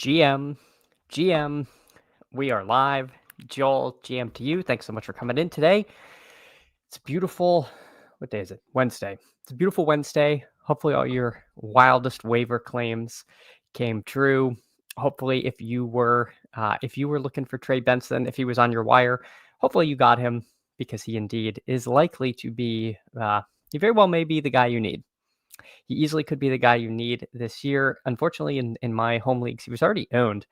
GM, we are live. Joel, GM to you. Thanks so much for coming in today. It's beautiful. What day is it? Wednesday. It's a beautiful Wednesday. Hopefully all your wildest waiver claims came true. Hopefully if you were looking for Trey Benson, if he was on your wire, hopefully you got him because he indeed is likely to be, he very well may be the guy you need. He easily could be the guy you need this year. Unfortunately, in my home leagues, he was already owned.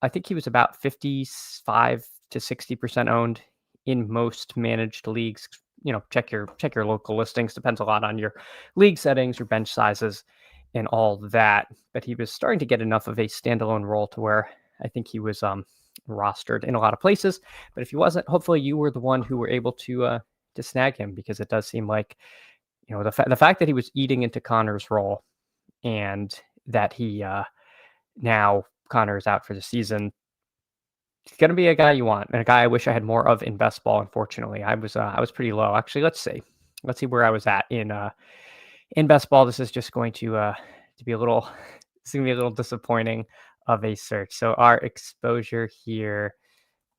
I think he was about 55 to 60% owned in most managed leagues. You know, check your local listings. Depends a lot on your league settings, your bench sizes, and all that. But he was starting to get enough of a standalone role to where I think he was rostered in a lot of places. But if he wasn't, hopefully you were the one who were able to snag him, because it does seem like, you know, the fact that he was eating into Connor's role, and that he now Connor is out for the season. He's going to be a guy you want, and a guy I wish I had more of in best ball. Unfortunately, I was pretty low. Actually, let's see where I was at in best ball. This is just going to be a little, it's going to be a little disappointing of a search. So our exposure here,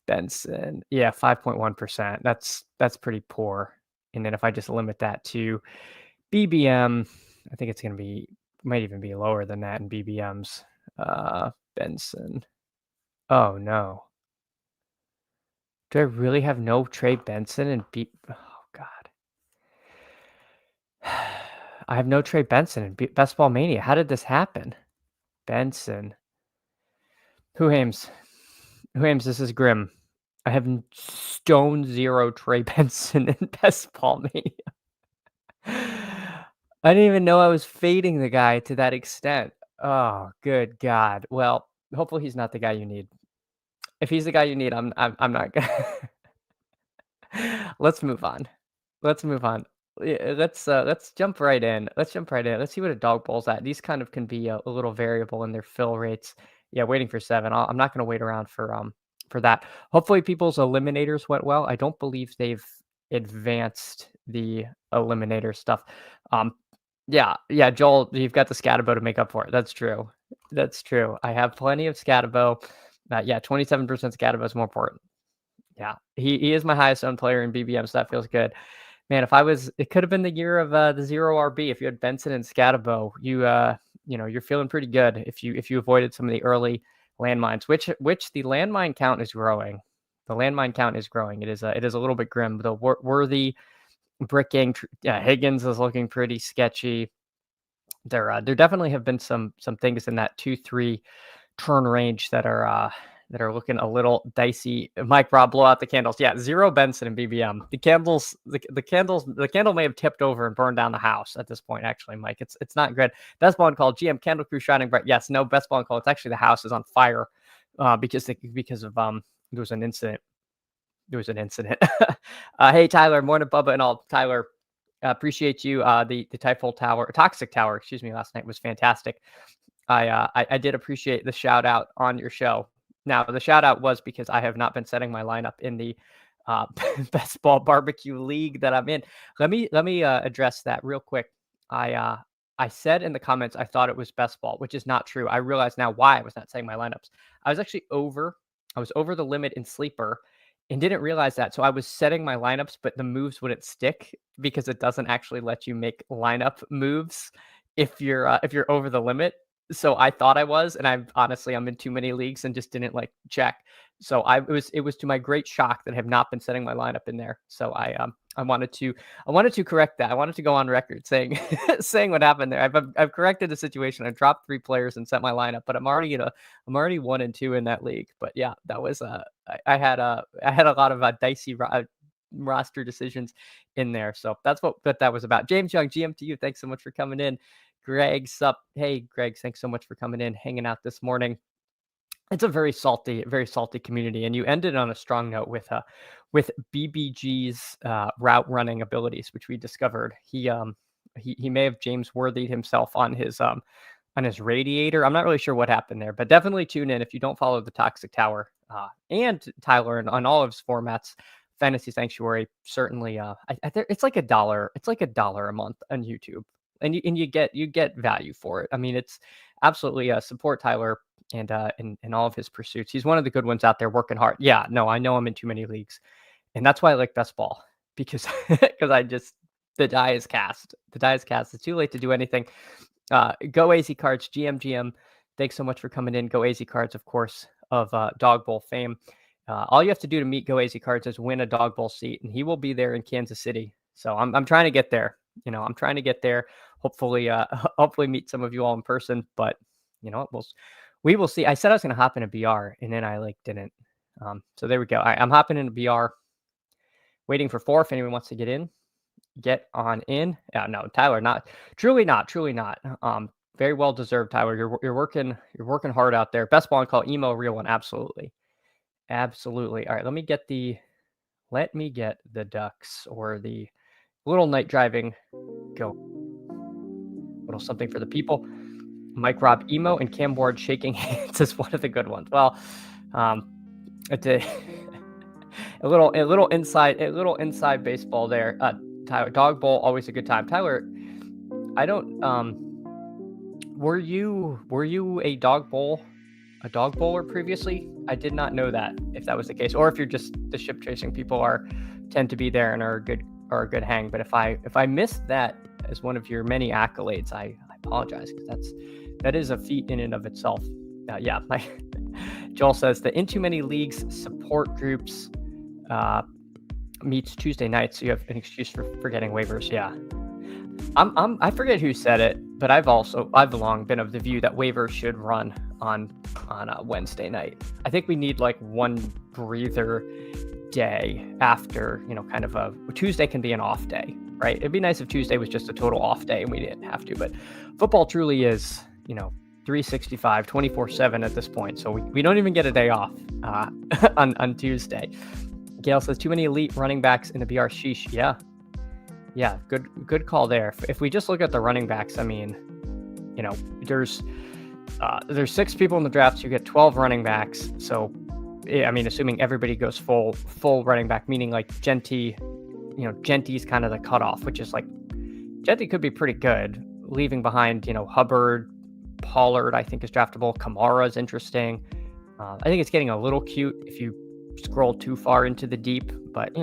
Benson, yeah, 5.1%. That's pretty poor. And then if I just limit that to BBM, I think it's going to be, might even be lower than that in BBMs. Benson. Oh no. Do I really have no Trey Benson and oh God. I have no Trey Benson in Best Ball Mania. How did this happen? Benson. Who hames? This is grim. I have stone zero Trey Benson in Best Ball Mania. I didn't even know I was fading the guy to that extent. Oh, good God. Well, hopefully he's not the guy you need. If he's the guy you need, I'm not gonna. Let's move on. Let's jump right in. Let's see what a Dawg Bowl's at. These kind of can be a little variable in their fill rates. Yeah, waiting for 7. I'm not going to wait around for that. Hopefully people's eliminators went well. I don't believe they've advanced the eliminator stuff. Yeah, Joel, you've got the Scatabo to make up for it. That's true. I have plenty of Scatabo. 27% Scatabo is more important. Yeah, he is my highest owned player in BBM, so that feels good. Man, it could have been the year of the 0 RB. If you had Benson and Scatabo, you're feeling pretty good if you avoided some of the early landmines, which the landmine count is growing. The landmine count is growing. It is a little bit grim. The Worthy, Bricking, Higgins is looking pretty sketchy. There definitely have been some things in that 2-3 turn range that are looking a little dicey. Mike Rob, blow out the candles. Yeah, 0 Benson and BBM. The candle may have tipped over and burned down the house at this point. Actually, Mike, it's not good. Best ball and call. GM Candle Crew shining bright. Yes, no best ball and call. It's actually the house is on fire because of there was an incident. Hey Tyler, morning Bubba and all. Tyler, appreciate you. The Toxic Tower, excuse me, last night was fantastic. I did appreciate the shout out on your show. Now, the shout out was because I have not been setting my lineup in the Best Ball Barbecue League that I'm in. Let me address that real quick. I said in the comments I thought it was Best Ball, which is not true. I realize now why I was not setting my lineups. I was actually over the limit in Sleeper and didn't realize that. So I was setting my lineups, but the moves wouldn't stick because it doesn't actually let you make lineup moves if you're over the limit. So I thought I was, and I'm in too many leagues and just didn't check. So it was to my great shock that I have not been setting my lineup in there. So I wanted to correct that. I wanted to go on record saying what happened there. I've corrected the situation. I dropped 3 players and set my lineup, but I'm already 1-2 in that league. But yeah, that was I had a lot of dicey roster decisions in there. So that's what that was about. James Young, GM to you. Thanks so much for coming in. Greg, sup? Hey, Greg, thanks so much for coming in, hanging out this morning. It's a very salty community, and you ended on a strong note with BBG's route running abilities, which we discovered. He may have James Worthied himself on his radiator. I'm not really sure what happened there, but definitely tune in if you don't follow the Toxic Tower and Tyler on all of his formats. Fantasy Sanctuary certainly. It's like $1. It's like $1 a month on YouTube. And you get value for it. I mean, it's absolutely support Tyler in all of his pursuits. He's one of the good ones out there working hard. Yeah, no, I know I'm in too many leagues, and that's why I like best ball because because I just the die is cast. The die is cast. It's too late to do anything. Go AZ Cards, GM. Thanks so much for coming in. Go AZ Cards, of course, of Dawg Bowl fame. All you have to do to meet Go AZ Cards is win a Dawg Bowl seat, and he will be there in Kansas City. So I'm trying to get there. I'm trying to get there. Hopefully, hopefully meet some of you all in person. But we will see. I said I was going to hop in a BR, and then I didn't. So there we go. I'm hopping in a BR, waiting for 4 if anyone wants to get in. Get on in. Yeah, no, Tyler, truly not. Very well deserved, Tyler. You're working hard out there. Best ball and call, emo, real one. Absolutely. All right, let me get the ducks or the little night driving go. Little something for the people. Mike Rob emo and Cam Ward shaking hands is one of the good ones. Well, it's a little inside baseball there. Tyler, Dawg Bowl, always a good time. Tyler, I don't were you a dog bowler previously? I did not know that, if that was the case, or if you're just the ship chasing people tend to be there and are a good hang. But if I missed that as one of your many accolades, I apologize, because that is a feat in and of itself. Yeah, Joel says the In Too Many Leagues support groups meets Tuesday nights, so you have an excuse for getting waivers. Yeah, I forget who said it, but I've long been of the view that waivers should run on a Wednesday night. I think we need one breather day after, kind of a Tuesday can be an off day, right? It'd be nice if Tuesday was just a total off day and we didn't have to, but football truly is, 365, 24/7 at this point. So we don't even get a day off on Tuesday. Gail says too many elite running backs in the BR. Sheesh. Yeah. Good call there. If we just look at the running backs, I mean, there's 6 people in the draft. So you get 12 running backs. So, I mean, assuming everybody goes full running back, meaning Genty, Genty's kind of the cutoff, which is Genty could be pretty good, leaving behind, Hubbard, Pollard, I think is draftable. Kamara is interesting. I think it's getting a little cute if you scroll too far into the deep, but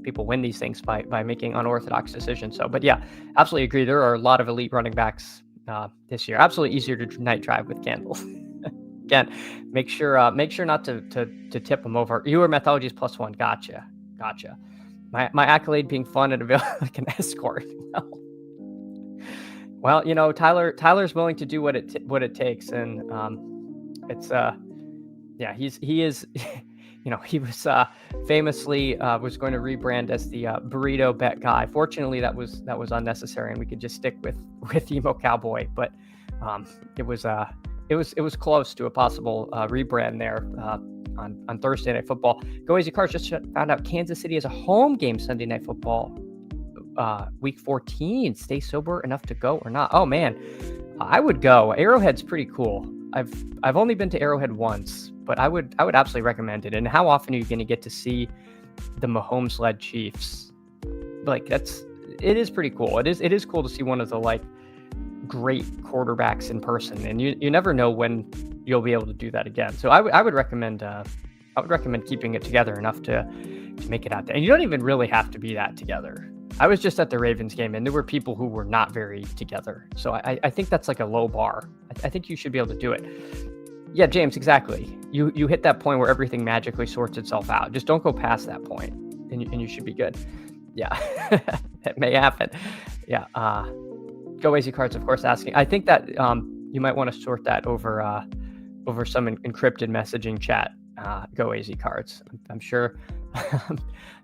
people win these things by making unorthodox decisions. So, but yeah, absolutely agree. There are a lot of elite running backs this year. Absolutely easier to night drive with candles. Again, make sure not to tip them over. You or Methodologies +1. Gotcha. My accolade being fun and available like an escort. Well, Tyler's willing to do what it takes, and it's he is. He was famously was going to rebrand as the burrito bet guy. Fortunately, that was unnecessary, and we could just stick with emo cowboy. But it was close to a possible rebrand there on Thursday Night Football. Go AZ Cards just found out Kansas City has a home game Sunday Night Football, week 14. Stay sober enough to go or not? Oh man, I would go. Arrowhead's pretty cool. I've only been to Arrowhead once, but I would absolutely recommend it. And how often are you going to get to see the Mahomes-led Chiefs? It is pretty cool. It is cool to see one of the great quarterbacks in person, and you never know when you'll be able to do that again. So I would recommend keeping it together enough to make it out there. And you don't even really have to be that together. I was just at the Ravens game, and there were people who were not very together. So I think that's a low bar. I think you should be able to do it. Yeah, James, exactly. You hit that point where everything magically sorts itself out. Just don't go past that point, and you should be good. Yeah, it may happen. Yeah. Go AZ Cards, of course, asking. I think that you might want to sort that over some encrypted messaging chat. Go AZ Cards. I'm sure. I'm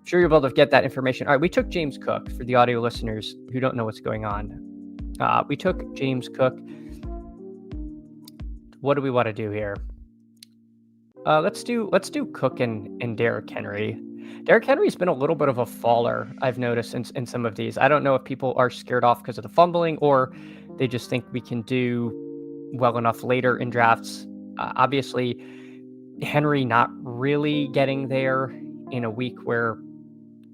sure you'll be able to get that information. All right, we took James Cook for the audio listeners who don't know what's going on. We took James Cook. What do we want to do here? Let's do Cook and Derrick Henry. Derrick Henry's been a little bit of a faller, I've noticed in some of these. I don't know if people are scared off because of the fumbling, or they just think we can do well enough later in drafts. Obviously, Henry not really getting there in a week where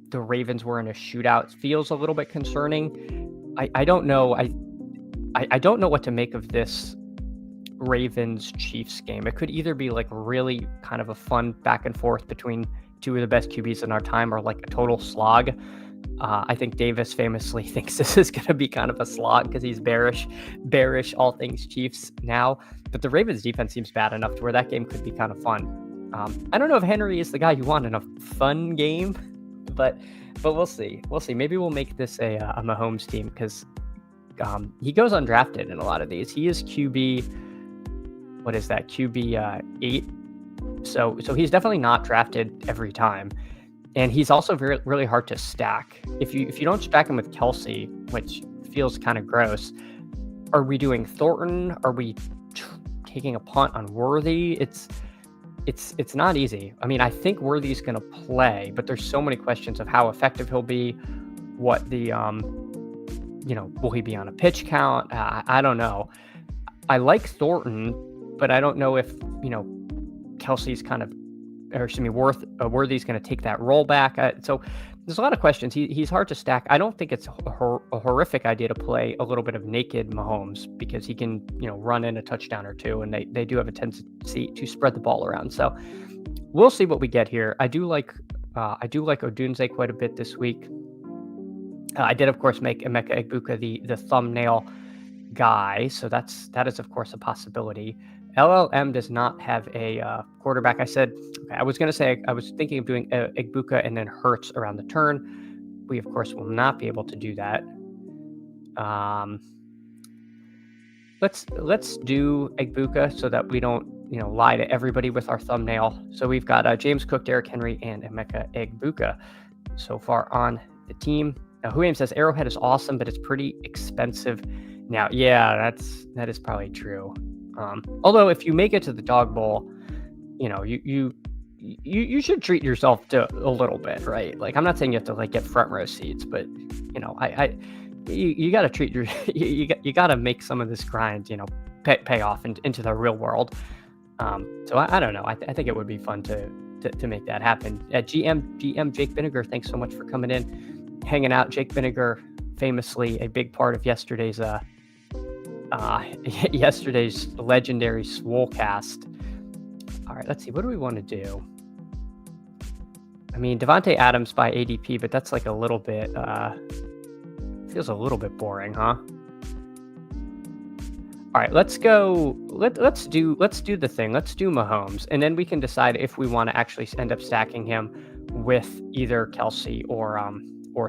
the Ravens were in a shootout feels a little bit concerning. I don't know. I don't know what to make of this Ravens Chiefs game. It could either be like really kind of a fun back and forth between two of the best QBs in our time, or like a total slog. I think Davis famously thinks this is going to be kind of a slog because he's bearish all things Chiefs now. But the Ravens defense seems bad enough to where that game could be kind of fun. I don't know if Henry is the guy you want in a fun game, but we'll see. Maybe we'll make this a Mahomes team, because he goes undrafted in a lot of these. He is QB, what is that? QB 8. So he's definitely not drafted every time. And he's also really hard to stack. If you don't stack him with Kelsey, which feels kind of gross, are we doing Thornton? Are we taking a punt on Worthy? It's not easy. I mean, I think Worthy's going to play, but there's so many questions of how effective he'll be. What the will he be on a pitch count? I don't know. I like Thornton, but I don't know if Kelsey's kind of, or excuse me, Worthy's going to take that role back. So there's a lot of questions. He's hard to stack. I don't think it's a horrific idea to play a little bit of naked Mahomes, because he can, run in a touchdown or two, and they do have a tendency to spread the ball around. So we'll see what we get here. I do like Odunze quite a bit this week. I did, of course, make Emeka Egbuka the thumbnail guy, so that is, of course, a possibility. LLM does not have a quarterback. I was thinking of doing Egbuka and then Hurts around the turn. We, of course, will not be able to do that. Let's do Egbuka so that we don't lie to everybody with our thumbnail. So we've got James Cook, Derrick Henry, and Emeka Egbuka so far on the team. Now, Huayim says Arrowhead is awesome, but it's pretty expensive. Now, yeah, that is probably true. Although if you make it to the Dawg Bowl, you should treat yourself to a little bit, right? Like, I'm not saying you have to get front row seats, but you got to treat your you got to make some of this grind pay off into the real world. So I don't know. I think it would be fun to make that happen. GM Jake Vinegar, thanks so much for coming in, hanging out. Jake Vinegar, famously a big part of yesterday's legendary Swolecast. All right, let's see. What do we want to do? I mean, Devontae Adams by ADP, but that's like a little bit, feels a little bit boring, huh? All right, let's go. Let's do the thing. Let's do Mahomes, and then we can decide if we want to actually end up stacking him with either Kelsey or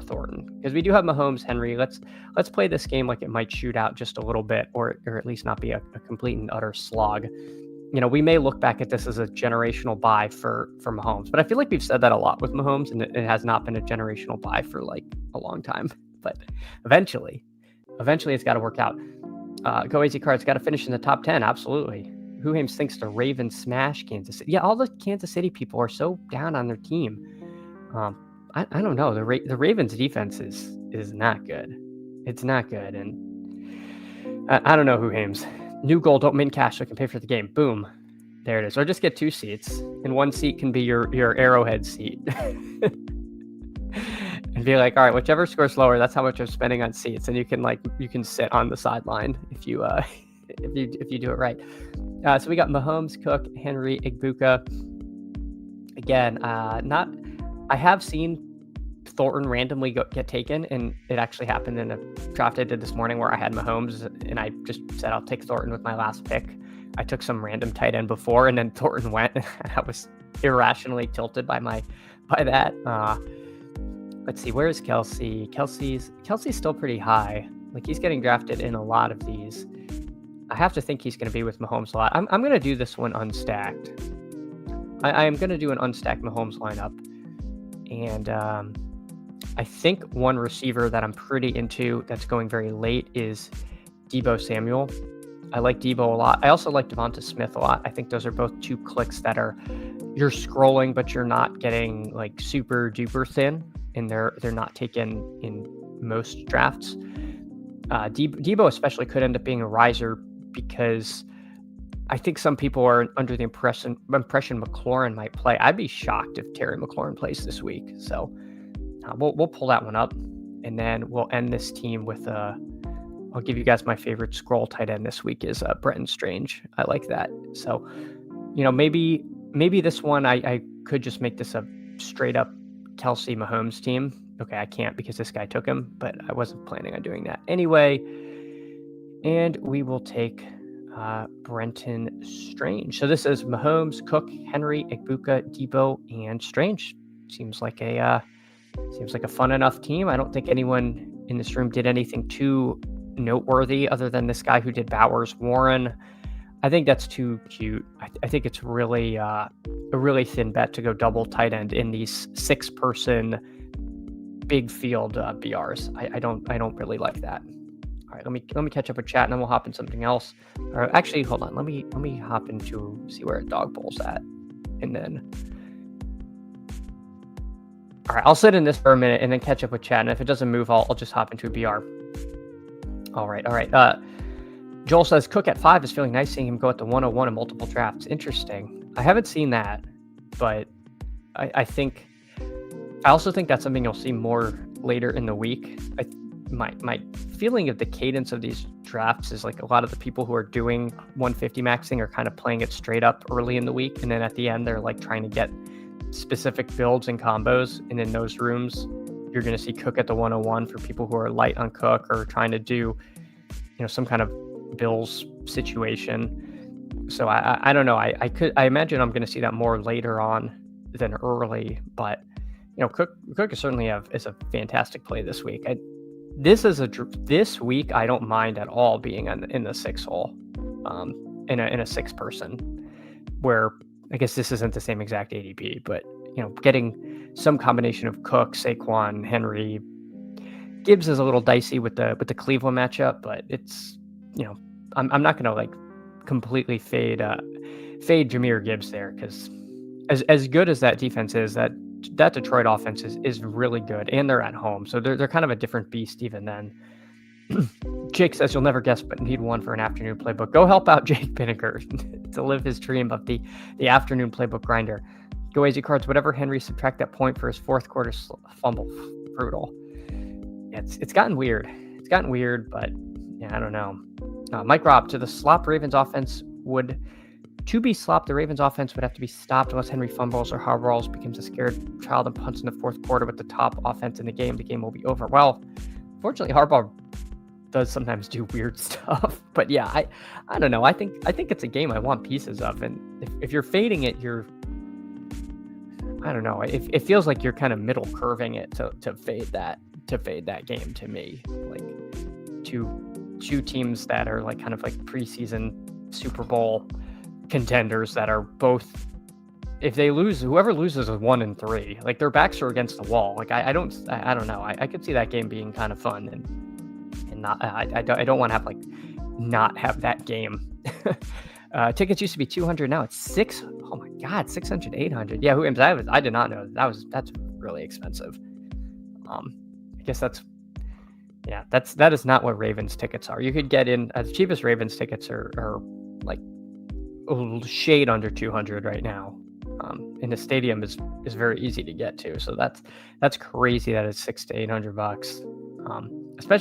Thornton, because we do have Mahomes, Henry. Let's play this game like it might shoot out just a little bit, or at least not be a complete and utter slog. We may look back at this as a generational buy for Mahomes, but I feel like we've said that a lot with Mahomes, and it has not been a generational buy for like a long time. But eventually it's got to work out. Go Easy Cards, got to finish in the top 10. Absolutely. Who Hames thinks the Ravens smash Kansas City? Yeah, all the Kansas City people are so down on their team. I don't know. The Ravens defense is not good. It's not good, and I don't know, Who Hames. New goal, don't min cash so I can pay for the game. Boom. There it is. Or just get 2 seats, and 1 seat can be your Arrowhead seat. And be like, all right, whichever scores lower, that's how much I'm spending on seats, and you can sit on the sideline if you if you do it right. So we got Mahomes, Cook, Henry, Egbuka. Again, I have seen Thornton randomly get taken, and it actually happened in a draft I did this morning where I had Mahomes, and I just said I'll take Thornton with my last pick. I took some random tight end before, and then Thornton went, and I was irrationally tilted by that. Let's see, where is Kelsey? Kelsey's still pretty high. Like, he's getting drafted in a lot of these. I have to think he's going to be with Mahomes a lot. I'm going to do this one unstacked. I am going to do an unstacked Mahomes lineup. And I think one receiver that I'm pretty into that's going very late is Deebo Samuel. I like Deebo a lot. I also like Devonta Smith a lot. I think those are both 2 clicks that you're scrolling, but you're not getting like super duper thin, and they're not taken in most drafts. Deebo especially could end up being a riser, because I think some people are under the impression McLaurin might play. I'd be shocked if Terry McLaurin plays this week. So we'll pull that one up, and then we'll end this team with I'll give you guys my favorite scroll tight end this week is Brenton Strange. I like that. So, maybe this one I could just make this a straight up Kelsey Mahomes team. Okay, I can't because this guy took him, but I wasn't planning on doing that anyway. And we will take Brenton Strange. So this is Mahomes, Cook, Henry, Egbuka, Debo, and Strange. Seems like a fun enough team. I don't think anyone in this room did anything too noteworthy other than this guy who did Bowers Warren. I think that's too cute. I think it's really a really thin bet to go double tight end in these 6-person big field BRs. I don't really like that. All right, let me catch up with chat and then we'll hop in something else. Or actually, hold on. Let me hop into see where Dawg Bowls at, and then. All right, I'll sit in this for a minute and then catch up with chat. And if it doesn't move, I'll just hop into a BR. All right. Joel says Cook at 5 is feeling nice seeing him go at the 101 in multiple drafts. Interesting. I haven't seen that, but I also think that's something you'll see more later in the week. My feeling of the cadence of these drafts is like a lot of the people who are doing 150 maxing are kind of playing it straight up early in the week, and then at the end they're like trying to get specific builds and combos. And in those rooms, you're going to see Cook at the 101 for people who are light on Cook or trying to do, some kind of Bills situation. So I don't know. I imagine I'm going to see that more later on than early, but Cook is certainly is a fantastic play this week. This week I don't mind at all being in the 6 hole, in a 6-person, where I guess this isn't the same exact ADP, but getting some combination of Cook, Saquon, Henry. Gibbs is a little dicey with the Cleveland matchup, but it's I'm not gonna completely fade Jahmyr Gibbs there, because as good as that defense is, that Detroit offense is really good, and they're at home, so they're kind of a different beast even then. Jake says you'll never guess, but need one for an afternoon playbook. Go help out Jake Pinnaker to live his dream of the afternoon playbook grinder. Go easy cards. Whatever Henry, subtract that point for his fourth quarter fumble. Brutal. It's gotten weird. It's gotten weird, but I don't know. Mike Robb, to the slop Ravens offense to be slopped, the Ravens offense would have to be stopped unless Henry fumbles or Harbaugh becomes a scared child and punts in the fourth quarter with the top offense in the game. The game will be over. Well, fortunately, Harbaugh does sometimes do weird stuff, but yeah, I don't know. I think it's a game I want pieces of, and if you're fading it, I don't know. It feels like you're kind of middle curving it to fade that game to me. Like two teams that are kind of preseason Super Bowl contenders that are both, if they lose, whoever loses is 1-3. Their backs are against the wall. I don't know. I could see that game being kind of fun and not. I don't want to have not have that game. Tickets used to be 200. Now it's 6. Oh my God, 600, 800. Yeah, I did not know that's really expensive. I guess that is not what Ravens tickets are. You could get in the cheapest Ravens tickets are a shade under 200 right now. And the stadium is very easy to get to. So that's crazy that it's $600 to $800.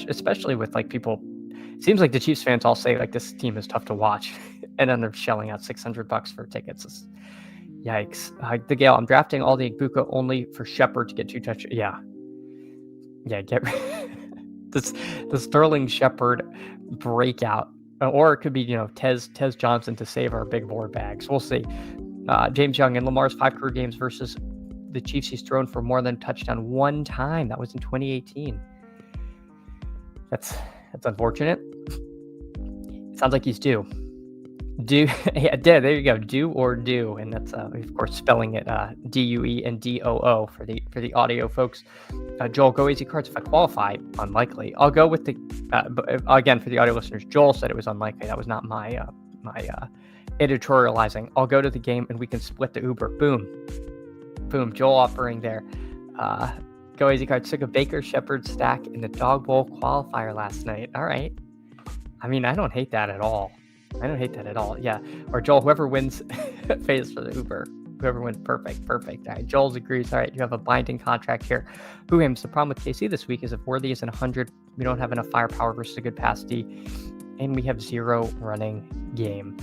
Especially with people. It seems like the Chiefs fans all say this team is tough to watch, and then they're shelling out $600 for tickets. Yikes! The Gale, I'm drafting all the Egbuka only for Shepard to get 2 touchdowns. Yeah. Get the Sterling Shepard breakout, or it could be Tez Johnson to save our big board bags. We'll see. James Young, in Lamar's 5 career games versus the Chiefs, he's thrown for more than a touchdown 1 time. That was in 2018. That's unfortunate. It sounds like he's due. Yeah, there you go. Do or do, and that's of course spelling it DUE and DOO for the audio folks. Joel, go easy cards if I qualify. Unlikely. I'll go with the again for the audio listeners. Joel said it was unlikely. That was not my editorializing. I'll go to the game and we can split the Uber. Boom. Joel offering there. Go easy cards. Took a Baker Shepard stack in the Dawg Bowl qualifier last night. All right. I mean, I don't hate that at all. Yeah. Or Joel, whoever wins pays for the Uber. Whoever wins, perfect. All right, Joel's agrees. All right, you have a binding contract here. Huims, the problem with KC this week is if Worthy is in 100, we don't have enough firepower versus a good pass D, and we have 0 running game.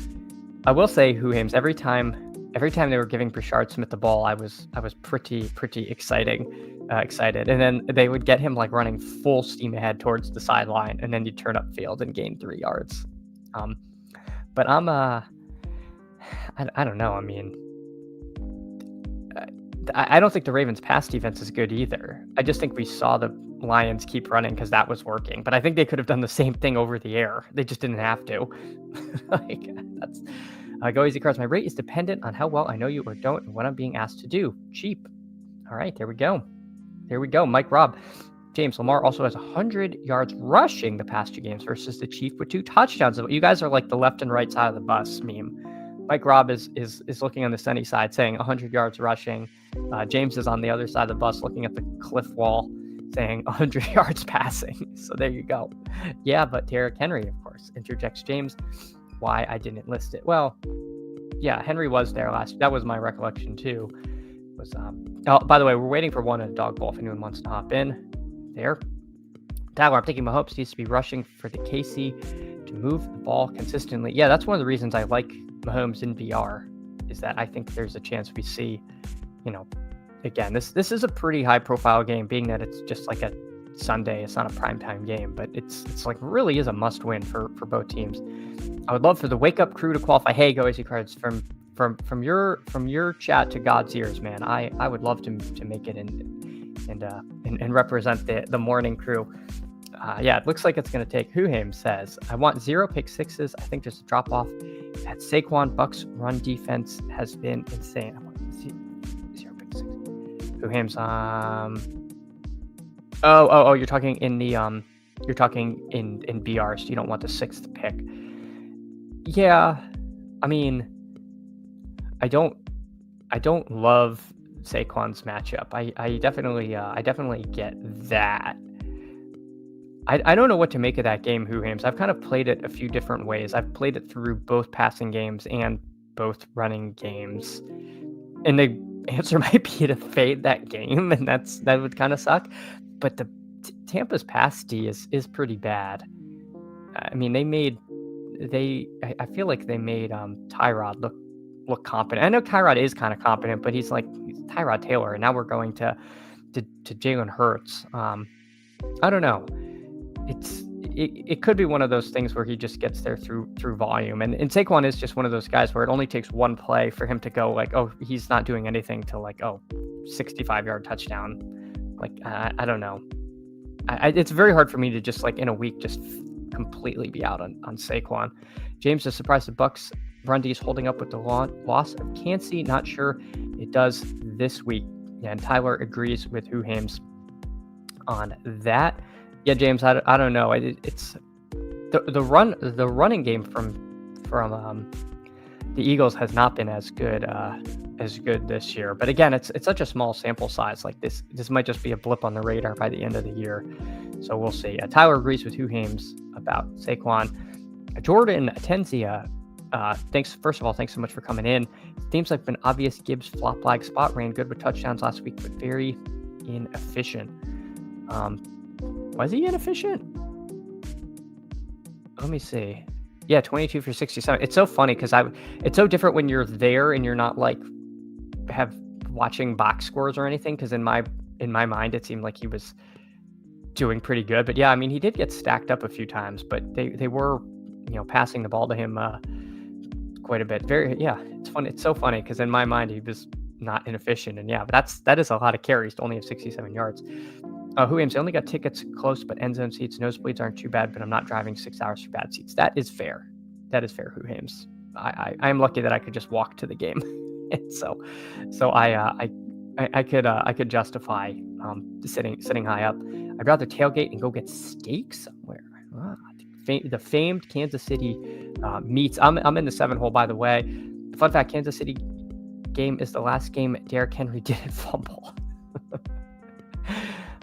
I will say, Huims, every time they were giving Brashard Smith the ball, I was pretty excited, and then they would get him like running full steam ahead towards the sideline, and then you turn up field and gain 3 yards. But I'm I don't know. I mean, I don't think the Ravens' pass defense is good either. I just think we saw the Lions keep running because that was working. But I think they could have done the same thing over the air. They just didn't have to. That's Go Easy Cards. My rate is dependent on how well I know you or don't and what I'm being asked to do. Cheap. All right, there we go. Mike Robb. James, Lamar also has 100 yards rushing the past 2 games versus the Chief with 2 touchdowns. You guys are like the left and right side of the bus meme. Mike Robb is looking on the sunny side saying 100 yards rushing. James is on the other side of the bus looking at the cliff wall saying 100 yards passing. So there you go. Yeah, but Derrick Henry, of course, interjects James. Why I didn't list it. Well, yeah, Henry was there last. That was my recollection too. Was Oh, by the way, we're waiting for one in a Dawg Bowl if anyone wants to hop in. There. Tyler, I'm thinking Mahomes needs to be rushing for the KC to move the ball consistently. Yeah, that's one of the reasons I like Mahomes in VR, is that I think there's a chance we see, again, this is a pretty high profile game, being that it's just like a Sunday. It's not a primetime game, but it's like really is a must win for both teams. I would love for the wake up crew to qualify. Hey, Go Easy Cards, from your chat to God's ears, man. I would love to make it and represent the morning crew. Yeah, it looks like it's going to take. Huham says, I want 0 pick sixes. I think there's a drop off at Saquon. Bucks run defense has been insane. I want 0 pick sixes. Huham's Oh, you're talking in the you're talking in BR, so you don't want the 6th pick. Yeah, I mean, I don't love Saquon's matchup. I definitely get that. I don't know what to make of that game, Huhams. I've kind of played it a few different ways. I've played it through both passing games and both running games, and the answer might be to fade that game, and that would kind of suck. But the Tampa's pass D is pretty bad. I mean, I feel like they made Tyrod look competent. I know Tyrod is kind of competent, but he's Tyrod Taylor, and now we're going to Jalen Hurts. I don't know. It could be one of those things where he just gets there through volume, and Saquon is just one of those guys where it only takes one play for him to go he's not doing anything to 65-yard touchdown. I don't know. It's very hard for me to just in a week just completely be out on Saquon. James is surprised the Bucks run D is holding up with the loss of Kancey. Not sure it does this week. Yeah, and Tyler agrees with Huhams on that. Yeah, James, I don't know. It's the running game from the Eagles has not been as good this year. But again, it's such a small sample size. This might just be a blip on the radar by the end of the year. So we'll see. Tyler agrees with Huhams about Saquon. Jordan Tenzia, thanks so much for coming in. Seems like an obvious Gibbs flop flag spot. Ran good with touchdowns last week, but very inefficient. Was he inefficient? Let me see. Yeah, 22 for 67. It's so funny because it's so different when you're there and you're not watching box scores or anything. Because in my mind, it seemed like he was doing pretty good. But yeah, I mean, he did get stacked up a few times, but they were passing the ball to him quite a bit. It's funny. It's so funny because in my mind he was not inefficient, and yeah, but that is a lot of carries to only have 67 yards. Huhams, I only got tickets close, but end zone seats, nosebleeds aren't too bad, but I'm not driving 6 hours for bad seats. That is fair, Huhams. I am lucky that I could just walk to the game, and so I could justify sitting high up. I'd rather tailgate and go get steak somewhere. The famed Kansas City meets. I'm in the 7-hole, by the way. Fun fact: Kansas City game is the last game Derrick Henry didn't fumble.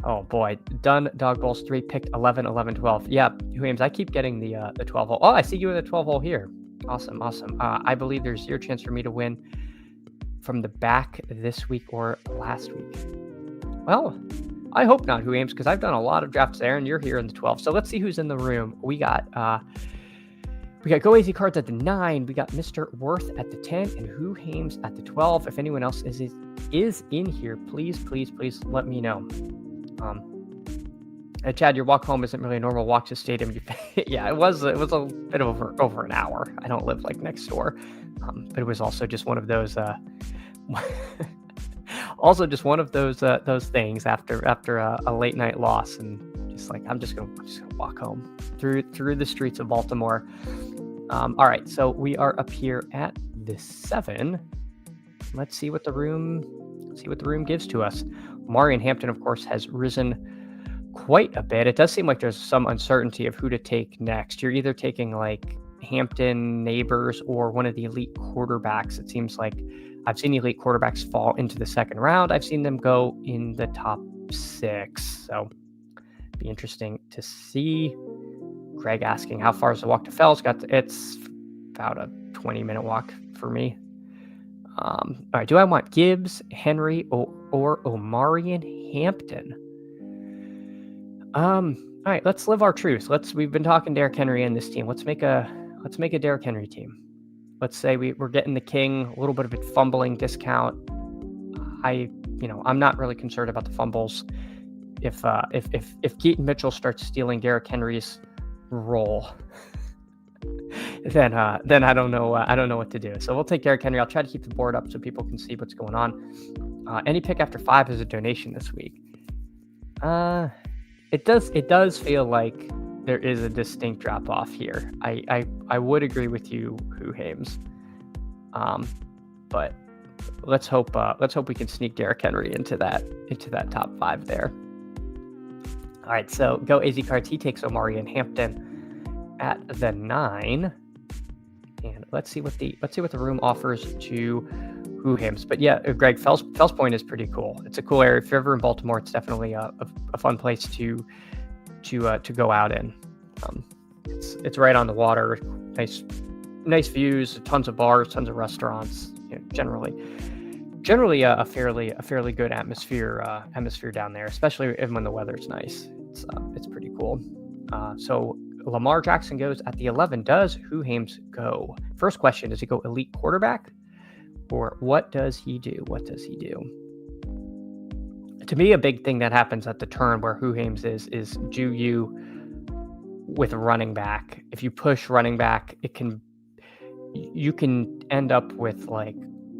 Oh boy, done. Dawg Bowls 3 picked 11, 11, 12. Yeah, Huhams, I keep getting the 12 hole. Oh, I see you in the 12 hole here. Awesome. I believe there's 0 chance for me to win from the back this week or last week? Well, I hope not, Who Aims, because I've done a lot of drafts there, and you're here in the 12. So let's see who's in the room. We got Go Easy Cards at the 9. We got Mr. Worth at the 10, and Who Aims at the 12. If anyone else is in here, please let me know. Chad, your walk home isn't really a normal walk to stadium. Yeah, it was a bit over an hour. I don't live like next door, but it was also just one of those those things after a late night loss, and just like I'm just gonna walk home through the streets of Baltimore. All right, so we are up here at the 7. Let's see what the room gives to us. Marion Hampton, of course, has risen quite a bit. It does seem like there's some uncertainty of who to take next. You're either taking like Hampton, Neighbors, or one of the elite quarterbacks. It seems like I've seen elite quarterbacks fall into the second round. I've seen them go in the top 6. So be interesting to see. Greg asking, how far is the walk to Fells? It's about a 20-minute walk for me. All right, do I want Gibbs, Henry, or Omarion Hampton? All right, let's live our truth. We've been talking Derrick Henry in this team. Let's make a Derrick Henry team. Let's say we're getting the king, a little bit of a fumbling discount. I'm not really concerned about the fumbles. If Keaton Mitchell starts stealing Derrick Henry's role, then I don't know what to do. So we'll take Derrick Henry. I'll try to keep the board up so people can see what's going on. Any pick after 5 is a donation this week. It does feel like there is a distinct drop off here. I would agree with you, Who Hames. But let's hope we can sneak Derrick Henry into that top 5 there. All right, so Go AZ Cards. He takes Omarion Hampton at the 9, and let's see what the room offers to Who Hames. But yeah, Greg, Fells Point is pretty cool. It's a cool area. If you're ever in Baltimore, it's definitely a fun place to go out in. It's right on the water. Nice views, tons of bars, tons of restaurants. Generally a fairly good atmosphere down there, especially when the weather's nice. It's pretty cool. So Lamar Jackson goes at the 11. Does Who Hames go? First question: does he go elite quarterback, or what does he do? To me, a big thing that happens at the turn where Who Hames is do you with running back. If you push running back, you can end up with like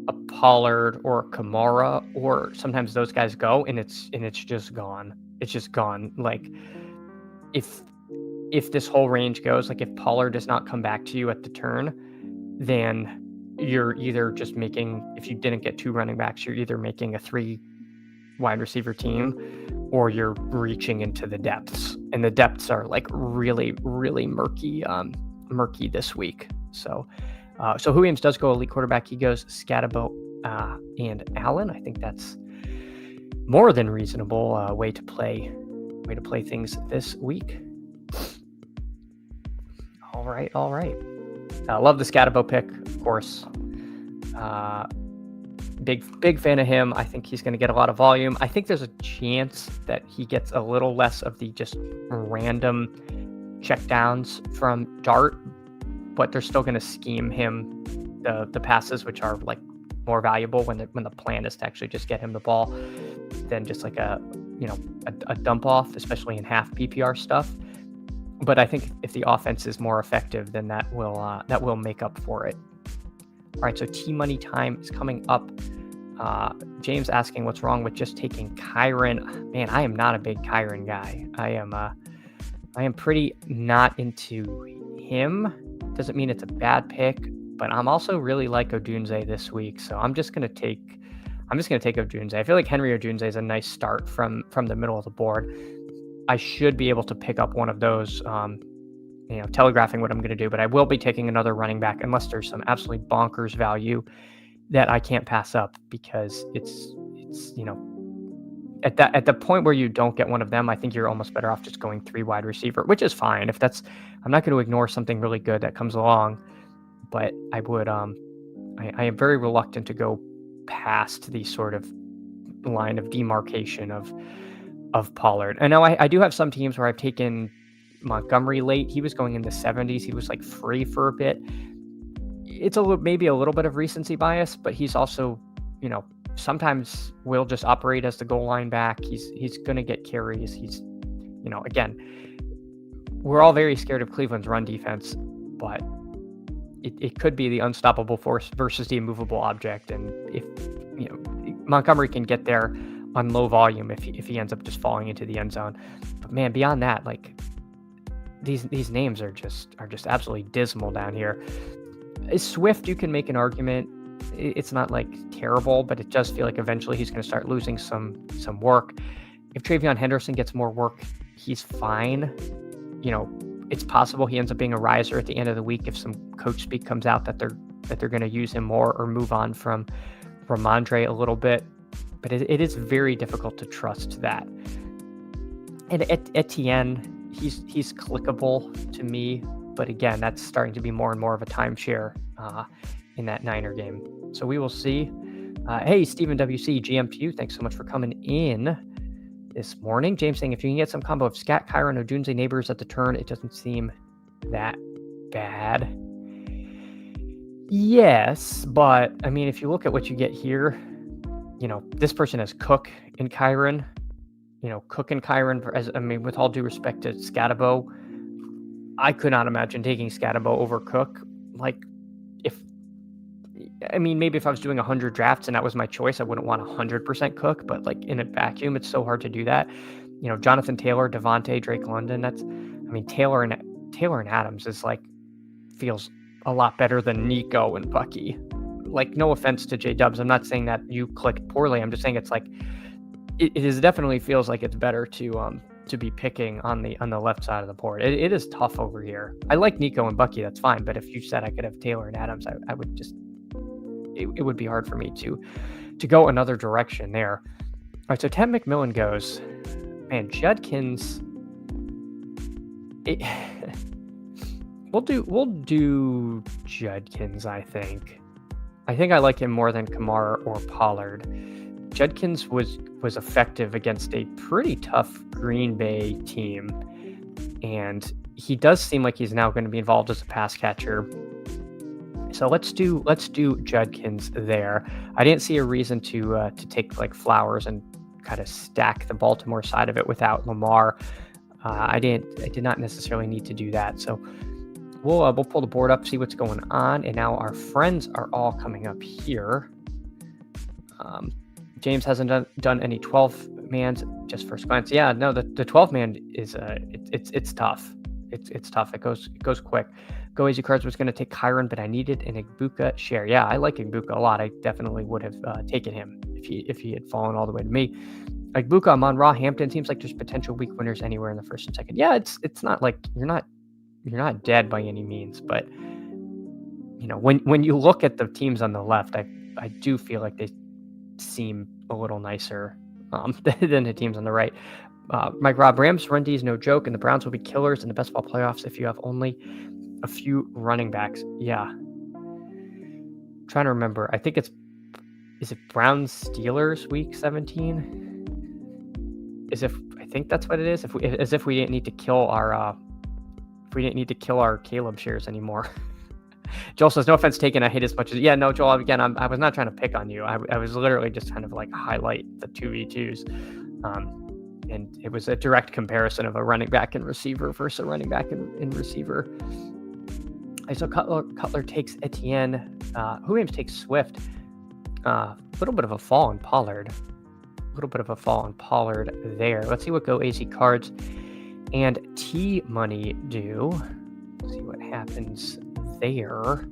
a Pollard or a Kamara, or sometimes those guys go and it's just gone. It's just gone. Like if this whole range goes, like if Pollard does not come back to you at the turn, then you're either just making, if you didn't get 2 running backs, you're either making a 3 wide receiver team, or you're reaching into the depths, and the depths are like really murky this week. So Who Ames does go elite quarterback. He goes Scatabo and Allen. I think that's more than reasonable way to play things this week. All right. Love the Scatabo pick, of course. Big fan of him. I think he's going to get a lot of volume. I think there's a chance that he gets a little less of the just random checkdowns from Dart, but they're still going to scheme him the passes, which are like more valuable when the plan is to actually just get him the ball than just like a dump off, especially in half PPR stuff. But I think if the offense is more effective, then that will make up for it. All right, so T-Money time is coming up. James asking what's wrong with just taking Kyren. Man, I am not a big Kyren guy. I am pretty not into him. Doesn't mean it's a bad pick, but I'm also really like Odunze this week, so I'm just gonna take Odunze. I feel like Henry Odunze is a nice start from the middle of the board. I should be able to pick up one of those, telegraphing what I'm going to do, but I will be taking another running back unless there's some absolutely bonkers value that I can't pass up, because it's at the point where you don't get one of them, I think you're almost better off just going 3 wide receiver, which is fine. I'm not going to ignore something really good that comes along, but I would, I am very reluctant to go past the sort of line of demarcation of Pollard. I know I do have some teams where I've taken Montgomery late. He was going in the 70s. He was like free for a bit. It's maybe a little bit of recency bias, but he's also, sometimes will just operate as the goal line back. He's going to get carries. He's, again, we're all very scared of Cleveland's run defense, but it could be the unstoppable force versus the immovable object. And if, Montgomery can get there on low volume if he ends up just falling into the end zone. But man, beyond that, like these names are just absolutely dismal down here. Swift, you can make an argument. It's not like terrible, but it does feel like eventually he's going to start losing some work. If Travion Henderson gets more work, he's fine. It's possible he ends up being a riser at the end of the week if some coach speak comes out that they're going to use him more or move on from Ramondre a little bit. But it is very difficult to trust that. And Etienne, he's clickable to me, but again, that's starting to be more and more of a timeshare in that Niner game. So we will see. Hey, Stephen WC, GM to you. Thanks so much for coming in this morning. James saying, if you can get some combo of Scat, Kyron, Odunze neighbors at the turn, it doesn't seem that bad. Yes, but I mean, if you look at what you get here, this person has Cook and Kyron. Cook and Kyron, with all due respect to Scatabo, I could not imagine taking Scatabo over Cook. Maybe if I was doing 100 drafts and that was my choice, I wouldn't want 100% Cook, but like in a vacuum, it's so hard to do that. Jonathan Taylor, Devontae, Drake London, Taylor and Adams feels a lot better than Nico and Bucky. Like, no offense to J-Dubs. I'm not saying that you clicked poorly. I'm just saying it's like, it definitely feels like it's better to be picking on the left side of the board. It is tough over here. I like Nico and Bucky, that's fine. But if you said I could have Taylor and Adams, I would just, it would be hard for me to go another direction there. All right, so Ted McMillan goes, man, Judkins, we'll do Judkins, I think. I think I like him more than Kamara or Pollard. Judkins was effective against a pretty tough Green Bay team, and he does seem like he's now going to be involved as a pass catcher. So let's do Judkins there. I didn't see a reason to take like Flowers and kind of stack the Baltimore side of it without Lamar. I did not necessarily need to do that. So we'll pull the board up, see what's going on, and now our friends are all coming up here. James hasn't done any 12-mans, just first glance. Yeah, no, the 12-man is it's tough. It's tough. It goes quick. Go Easy Cards was going to take Kyron, but I needed an Egbuka share. Yeah, I like Egbuka a lot. I definitely would have taken him if he had fallen all the way to me. Egbuka, Amon Ra, Hampton, seems like there's potential weak winners anywhere in the first and second. Yeah, it's not like you're not dead by any means, but when you look at the teams on the left, I do feel like they seem a little nicer than the teams on the right. Mike Rob, Rams run D is no joke, and the Browns will be killers in the best ball playoffs if you have only a few running backs. Yeah. I'm trying to remember. I think is it Browns Steelers week 17? I think that's what it is. If we didn't need to kill our Caleb shares anymore. Joel says, no offense taken, I hate as much as... Yeah, no, Joel, again, I was not trying to pick on you. I was literally just kind of like highlight the 2v2s. And it was a direct comparison of a running back and receiver versus a running back and receiver. So Cutler takes Etienne. Who aims takes Swift. A little bit of a fall on Pollard. There. Let's see what Go AZ Cards and T-Money do. Let's see what happens there.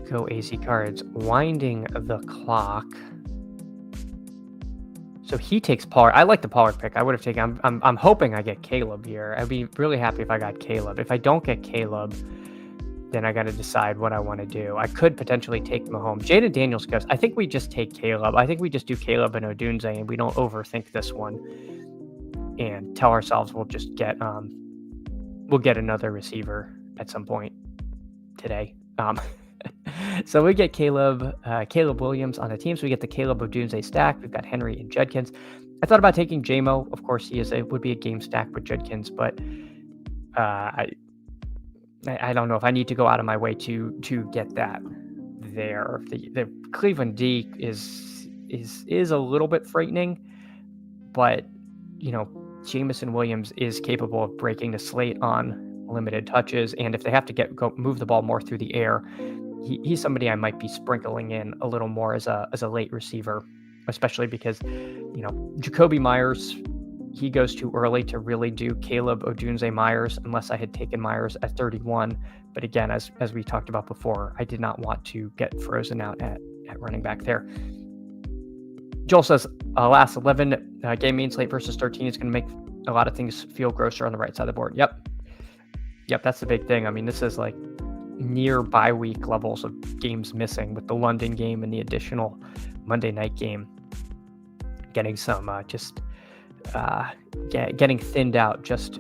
Go AZ Cards winding the clock. So he takes Pollard. I like the Pollard pick. I would have taken. I'm hoping I get Caleb here. I'd be really happy if I got Caleb. If I don't get Caleb, then I got to decide what I want to do. I could potentially take Mahomes. Jaden Daniels goes, I think we just take Caleb. I think we just do Caleb and Odunze, and we don't overthink this one and tell ourselves we'll just get another receiver at some point today. So we get Caleb Williams on the team. So we get the Caleb Odunze stack. We've got Henry and Judkins. I thought about taking JMO. Of course, would be a game stack with Judkins, but I don't know if I need to go out of my way to get that there. The Cleveland D is a little bit frightening, but Jamison Williams is capable of breaking the slate on limited touches, and if they have to move the ball more through the air, he's somebody I might be sprinkling in a little more as a late receiver, especially because Jacoby Myers, he goes too early to really do Caleb Odunze Myers unless I had taken Myers at 31. But again, as we talked about before, I did not want to get frozen out at running back there. Joel says last 11 game mean slate versus 13 is going to make a lot of things feel grosser on the right side of the board. Yep, that's the big thing. I mean, this is like near bye week levels of games missing with the London game and the additional Monday night game. Getting some getting thinned out just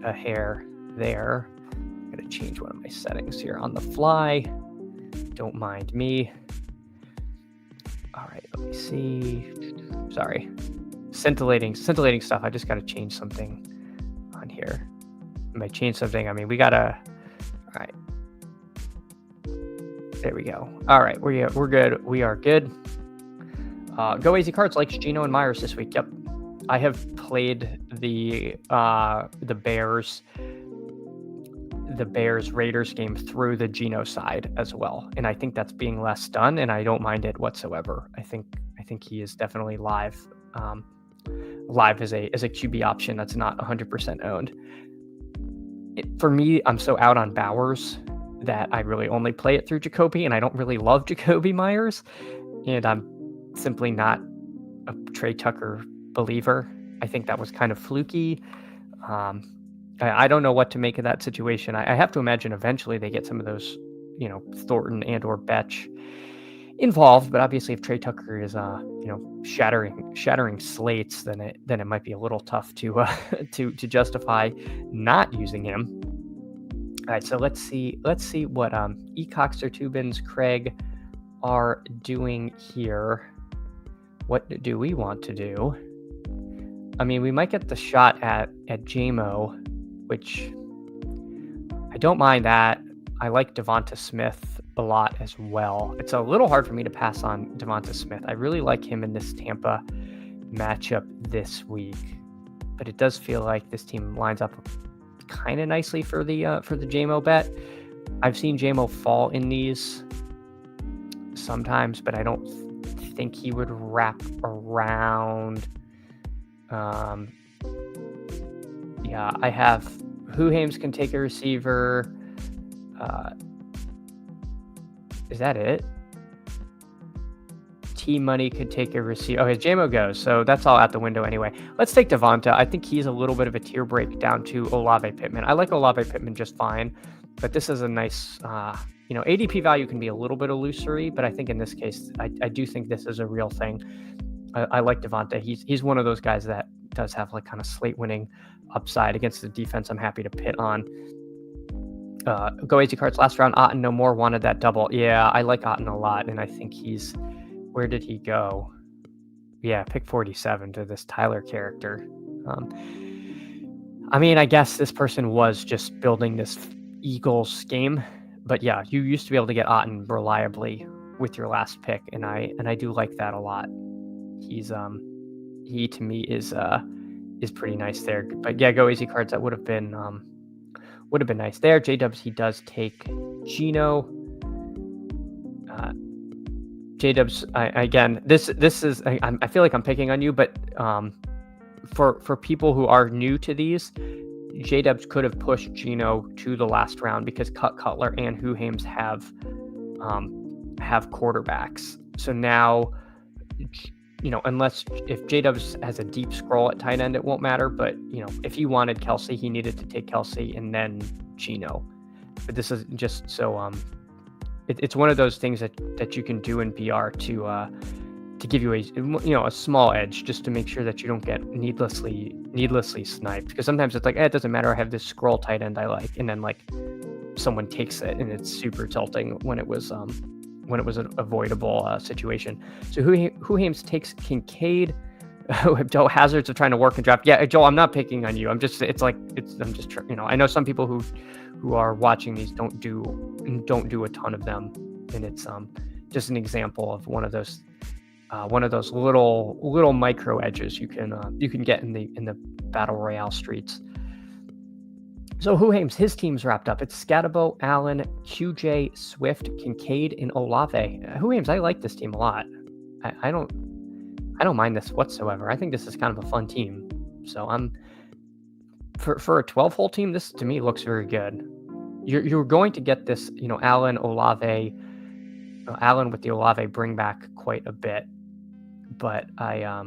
a hair there. I'm going to change one of my settings here on the fly. Don't mind me. All right, let me see. Sorry. Scintillating stuff. I just got to change something on here. I might change something. I mean, we got to... All right. There we go. All right, we're good. We are good. Go Easy Cards likes Geno and Myers this week. Yep. I have played the Bears Raiders game through the Geno side as well, and I think that's being less done, and I don't mind it whatsoever. I think he is definitely live as a QB option that's not 100% owned. For me, I'm so out on Bowers that I really only play it through Jacoby, and I don't really love Jacoby Myers, and I'm simply not a Trey Tucker believer. I think that was kind of fluky. I don't know what to make of that situation. I have to imagine eventually they get some of those, Thornton and or Betch involved. But obviously, if Trey Tucker is, shattering slates, then it might be a little tough to justify not using him. All right, so let's see what Ecoxter, Tubins, Craig are doing here. What do we want to do? I mean, we might get the shot at JMO, which I don't mind that. I like Devonta Smith a lot as well. It's a little hard for me to pass on Devonta Smith. I really like him in this Tampa matchup this week, but it does feel like this team lines up kind of nicely for the JMO bet. I've seen JMO fall in these sometimes, but I don't think he would wrap around. I have Who-Hames can take a receiver. Is that it? T-Money could take a receiver. Okay, JMO goes, so that's all out the window anyway. Let's take Devonta. I think he's a little bit of a tier break down to Olave Pittman. I like Olave Pittman just fine, but this is a nice, ADP value can be a little bit illusory, but I think in this case, I do think this is a real thing. I like Devonta. He's one of those guys that does have like kind of slate winning upside against the defense I'm happy to pit on. Go Easy Cards last round. Otten no more wanted that double. Yeah, I like Otten a lot, and I think where did he go? Yeah, pick 47 to this Tyler character. I mean, I guess this person was just building this Eagles game, but yeah, you used to be able to get Otten reliably with your last pick, and I do like that a lot. He to me is pretty nice there. But yeah, Go Easy Cards, that would have been nice there. J-Dubs, he does take Geno. J-Dubs, again, this is I feel like I'm picking on you, but for people who are new to these, J-Dubs could have pushed Geno to the last round because Cutler and Who-Hames have quarterbacks. So now, unless if J-Dubs has a deep scroll at tight end, it won't matter. But if he wanted Kelsey, he needed to take Kelsey and then Geno. But this is just so it's one of those things that you can do in BR to give you a small edge, just to make sure that you don't get needlessly sniped. Because sometimes it's like, it doesn't matter. I have this scroll tight end I like, and then like someone takes it and it's super tilting when it was an avoidable situation. So Huhames takes Kincaid. Joe, hazards of trying to work and draft. Yeah, Joel, I'm not picking on you. I'm just I know some people who are watching these don't do a ton of them, and it's just an example of one of those little micro edges you can get in the battle royale streets. So Huhames, his team's wrapped up. It's Scatabo, Allen, QJ, Swift, Kincaid, and Olave. Huhames, I like this team a lot. I don't mind this whatsoever. I think this is kind of a fun team. So I'm for a 12-hole team. This to me looks very good. You're going to get this, Allen, Olave, Allen with the Olave bring back quite a bit, but I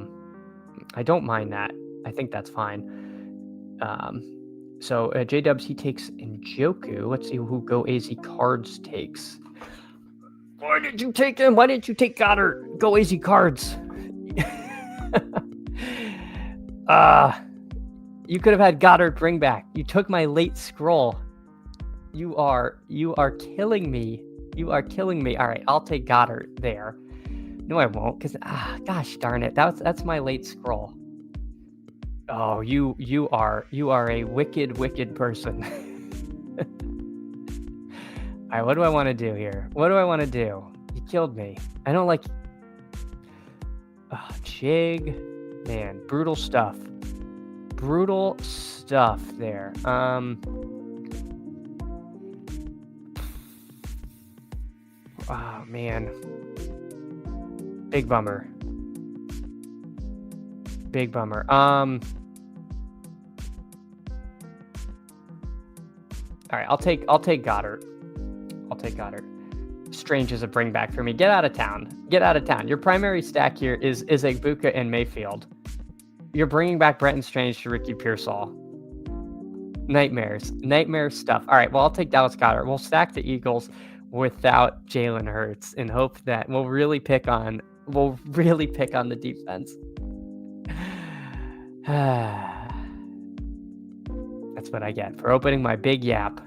don't mind that. I think that's fine. So J-Dubs, he takes Njoku. Let's see who Go AZ Cards takes. Why did you take him? Why didn't you take Goddard? Go AZ Cards. You could have had Goddard bring back. You took my late scroll. You are killing me. You are killing me. All right, I'll take Goddard there. No, I won't, because gosh darn it, that's my late scroll. Oh, you are a wicked person. All right, what do I want to do here? What do I want to do? You killed me. I don't like. Chig, man, brutal stuff. Brutal stuff there. Oh man, big bummer. Big bummer. All right, I'll take Goddard. I'll take Goddard. Strange is a bring back for me. Get out of town. Get out of town. Your primary stack here is Egbuka and Mayfield. You're bringing back Brenton Strange to Ricky Pearsall. Nightmares. Nightmare stuff. All right, well, I'll take Dallas Goddard. We'll stack the Eagles without Jalen Hurts and hope that we'll really pick on the defense. That's what I get for opening my big yap.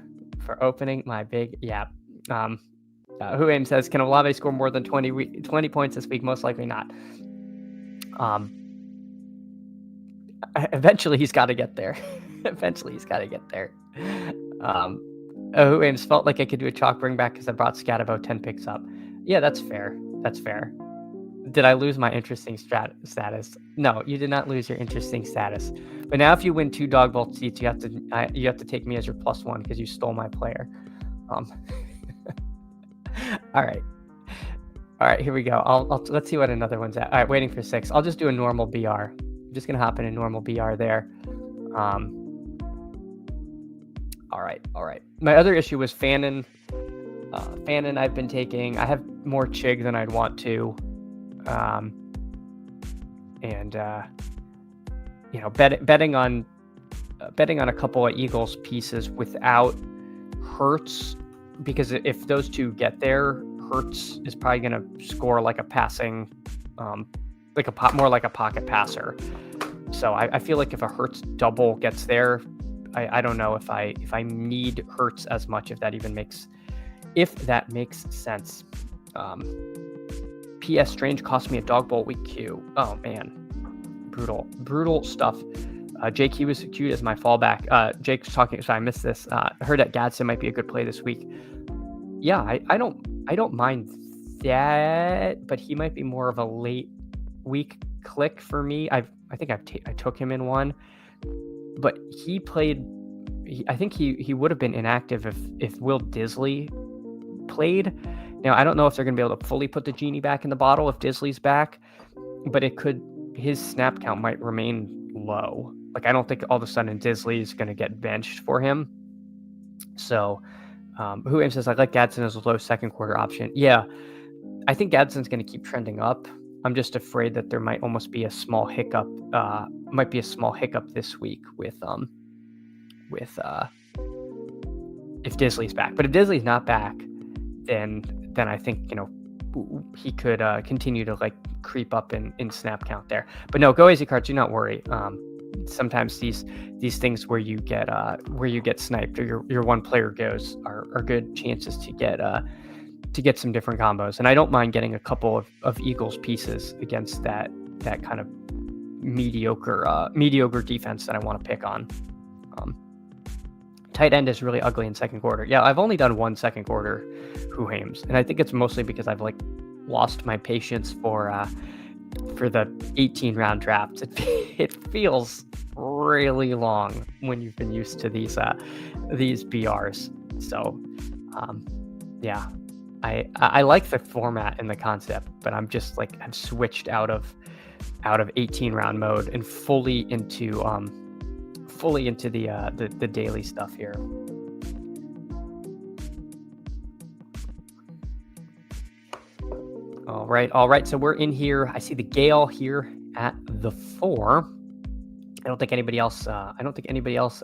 Huhames says, can Olave score more than 20 points this week? Most likely not. Eventually he's got to get there. Huhames felt like I could do a chalk bring back because I brought Scatabo 10 picks up. Yeah, that's fair. Did I lose my interesting status? No, you did not lose your interesting status. But now if you win 2 Dawg Bowl seats, you have to take me as your +1 because you stole my player. All right, here we go. Let's see what another one's at. All right, waiting for 6. I'll just do a normal BR. I'm just gonna hop in a normal BR there. All right. My other issue was Fannin. Fannin I've been taking. I have more Chig than I'd want to. Betting on a couple of Eagles pieces without Hurts, because if those two get there, Hurts is probably going to score like a passing, more like a pocket passer. So I feel like if a Hurts double gets there, I don't know if I need Hurts as much, if that makes sense. P.S. Strange cost me a Dawg Bowl week Q. Oh man, brutal stuff. Jake, he was queued as my fallback. Jake's talking. Sorry, I missed this. I heard that Gadsden might be a good play this week. Yeah, I don't mind that, but he might be more of a late week click for me. I think I took him in one, but he played. I think he would have been inactive if Will Disley played. Now, I don't know if they're going to be able to fully put the genie back in the bottle if Disley's back, but his snap count might remain low. Like, I don't think all of a sudden Disley is going to get benched for him. So, Huhames says, I like Gadsden as a low second quarter option. Yeah, I think Gadsden's going to keep trending up. I'm just afraid that there might almost be a small hiccup. This week with if Disley's back. But if Disley's not back, then I think, he could continue to like creep up in snap count there. But no, go easy cards. Do not worry. sometimes these things where you get sniped or your one player goes are good chances to get some different combos. And I don't mind getting a couple of Eagles pieces against that kind of mediocre defense that I want to pick on. Tight end is really ugly in second quarter. Yeah, I've only done one second quarter Who Hames, and I think it's mostly because I've lost my patience for the 18 round drafts. It feels really long when you've been used to these BRs. So yeah, I like the format and the concept, but I'm just I've switched out of 18 round mode and fully into the daily stuff here. All right. So we're in here. I see the Gale here at the 4. I don't think anybody else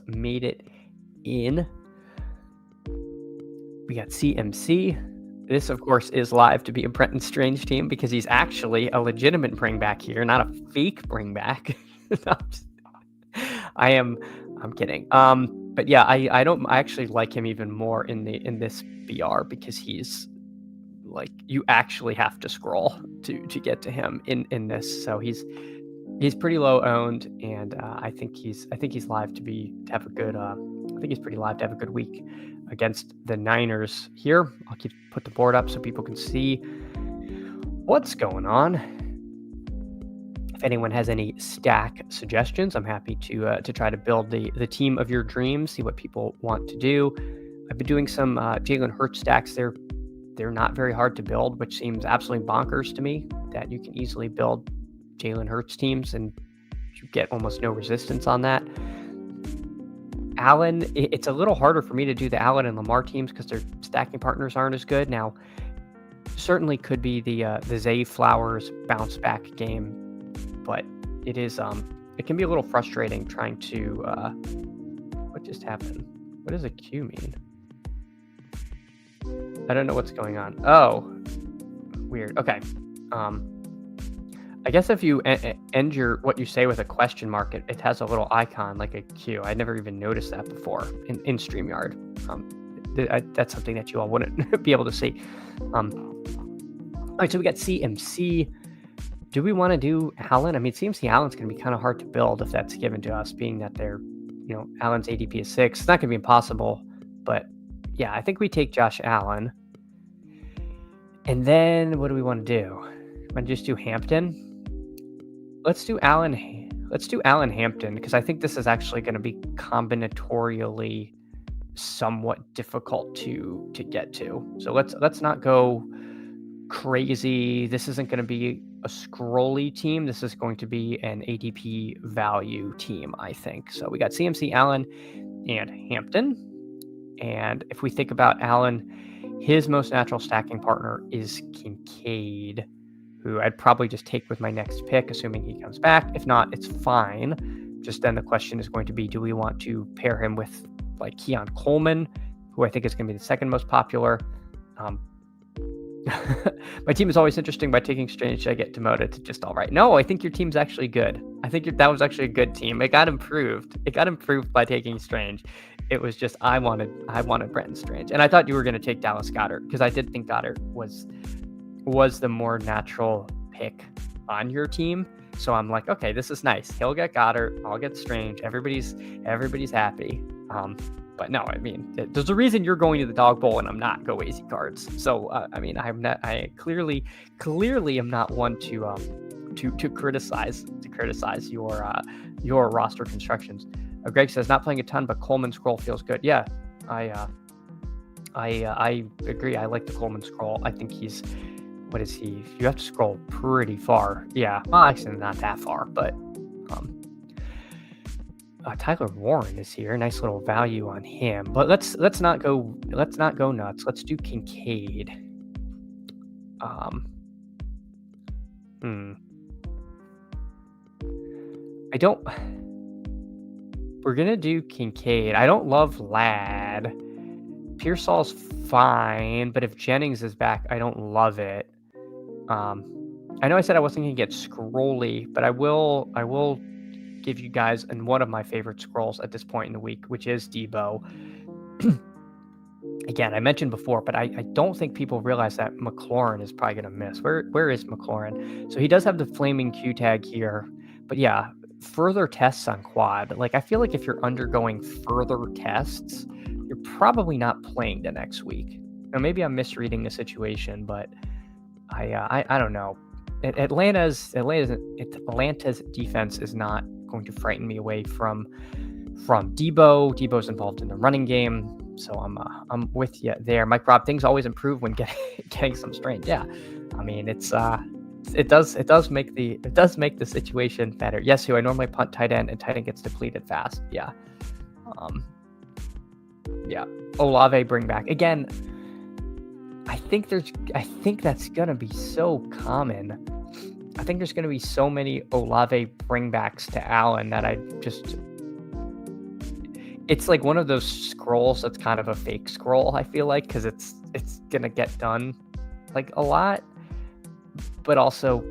made it in. We got CMC. This, of course, is live to be a Brenton Strange team because he's actually a legitimate bring back here, not a fake bring back. I'm kidding. But yeah, I actually like him even more in this BR because he's you actually have to scroll to get to him in this. So he's pretty low owned, and I think he's live to have a good. I think he's pretty live to have a good week against the Niners here. I'll put the board up so people can see what's going on. If anyone has any stack suggestions, I'm happy to try to build the team of your dreams, see what people want to do. I've been doing some Jalen Hurts stacks. They're not very hard to build, which seems absolutely bonkers to me that you can easily build Jalen Hurts teams and you get almost no resistance on that. Allen, it's a little harder for me to do the Allen and Lamar teams because their stacking partners aren't as good. Now, certainly could be the Zay Flowers bounce back game, but it can be a little frustrating trying to what just happened? What does a Q mean? I don't know what's going on. Oh, weird. Okay. I guess if you end what you say with a question mark, it has a little icon like a Q. I never even noticed that before in StreamYard. That's something that you all wouldn't be able to see. All right, so we got CMC. Do we want to do Allen? I mean, CMC Allen's going to be kind of hard to build if that's given to us, being that Allen's ADP is 6. It's not going to be impossible, but yeah, I think we take Josh Allen. And then what do we want to do? Want to just do Hampton? Let's do Allen Hampton because I think this is actually going to be combinatorially somewhat difficult to get to. So let's not go crazy. This isn't going to be a scrolly team. This is going to be an ADP value team, I think. So we got CMC, Allen, and Hampton. And if we think about Allen, his most natural stacking partner is Kincaid, who I'd probably just take with my next pick, assuming he comes back. If not, it's fine. Just then the question is going to be, do we want to pair him with Keon Coleman, who I think is going to be the second most popular? My team is always interesting. By taking Strange, I get demoted to just all right. No, I think your team's actually good. I think that was actually a good team. It got improved. By taking Strange. It was just I wanted Brenton Strange, and I thought you were going to take Dallas Goedert because I did think Goedert was the more natural pick on your team. So I'm like, okay, this is nice. He'll get Goddard, I'll get Strange. Everybody's happy. But no, I mean, there's a reason you're going to the Dawg Bowl and I'm not. Go easy cards. So I mean, I clearly am not one to criticize your roster constructions. Greg says not playing a ton, but Coleman scroll feels good. Yeah, I agree. I like the Coleman scroll. I think he's. What is he? You have to scroll pretty far. Yeah, well, actually not that far, but Tyler Warren is here. Nice little value on him. But let's not go nuts. Let's do Kincaid. We're gonna do Kincaid. I don't love Ladd. Pearsall's fine, but if Jennings is back, I don't love it. I know I said I wasn't gonna get scrolly, but I will give you guys and one of my favorite scrolls at this point in the week, which is Debo. Again, I mentioned before, but I don't think people realize that McLaurin is probably going to miss. Where is McLaurin? So he does have the flaming Q tag here, but yeah, further tests on quad. Like, I feel like if you're undergoing further tests, you're probably not playing the next week. Now, maybe I'm misreading the situation, but I don't know. Atlanta's defense is not going to frighten me away from Debo. Debo's involved in the running game, so I'm with you there. Mike Rob, things always improve when getting some strength. Yeah, I mean it does make the situation better. Yes, who I normally punt tight end, and tight end gets depleted fast. Yeah, yeah. Olave bring back again. I think that's gonna be so common. I think there's gonna be so many Olave bringbacks to Allen that it's like one of those scrolls that's kind of a fake scroll, I feel like, because it's gonna get done like a lot, but also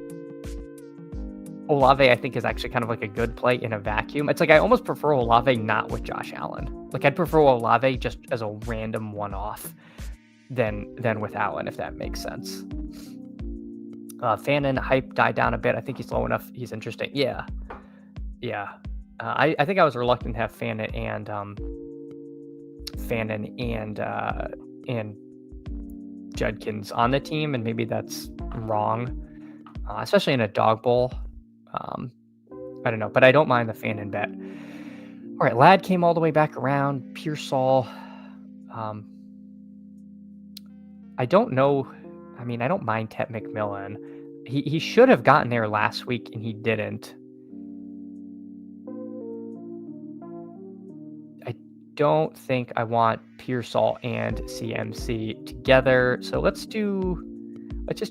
Olave I think is actually kind of like a good play in a vacuum. It's like I almost prefer Olave not with Josh Allen. Like I'd prefer Olave just as a random one-off than with Allen, if that makes sense. Fannin hype died down a bit. I think he's low enough. He's interesting. Yeah. I think I was reluctant to have Fannin and Judkins on the team, and maybe that's wrong, especially in a Dawg Bowl. I don't know, but I don't mind the Fannin bet. All right, Ladd came all the way back around. Pearsall. I don't know. I mean, I don't mind Tet McMillan. He should have gotten there last week, and he didn't. I don't think I want Pearsall and CMC together. So let's just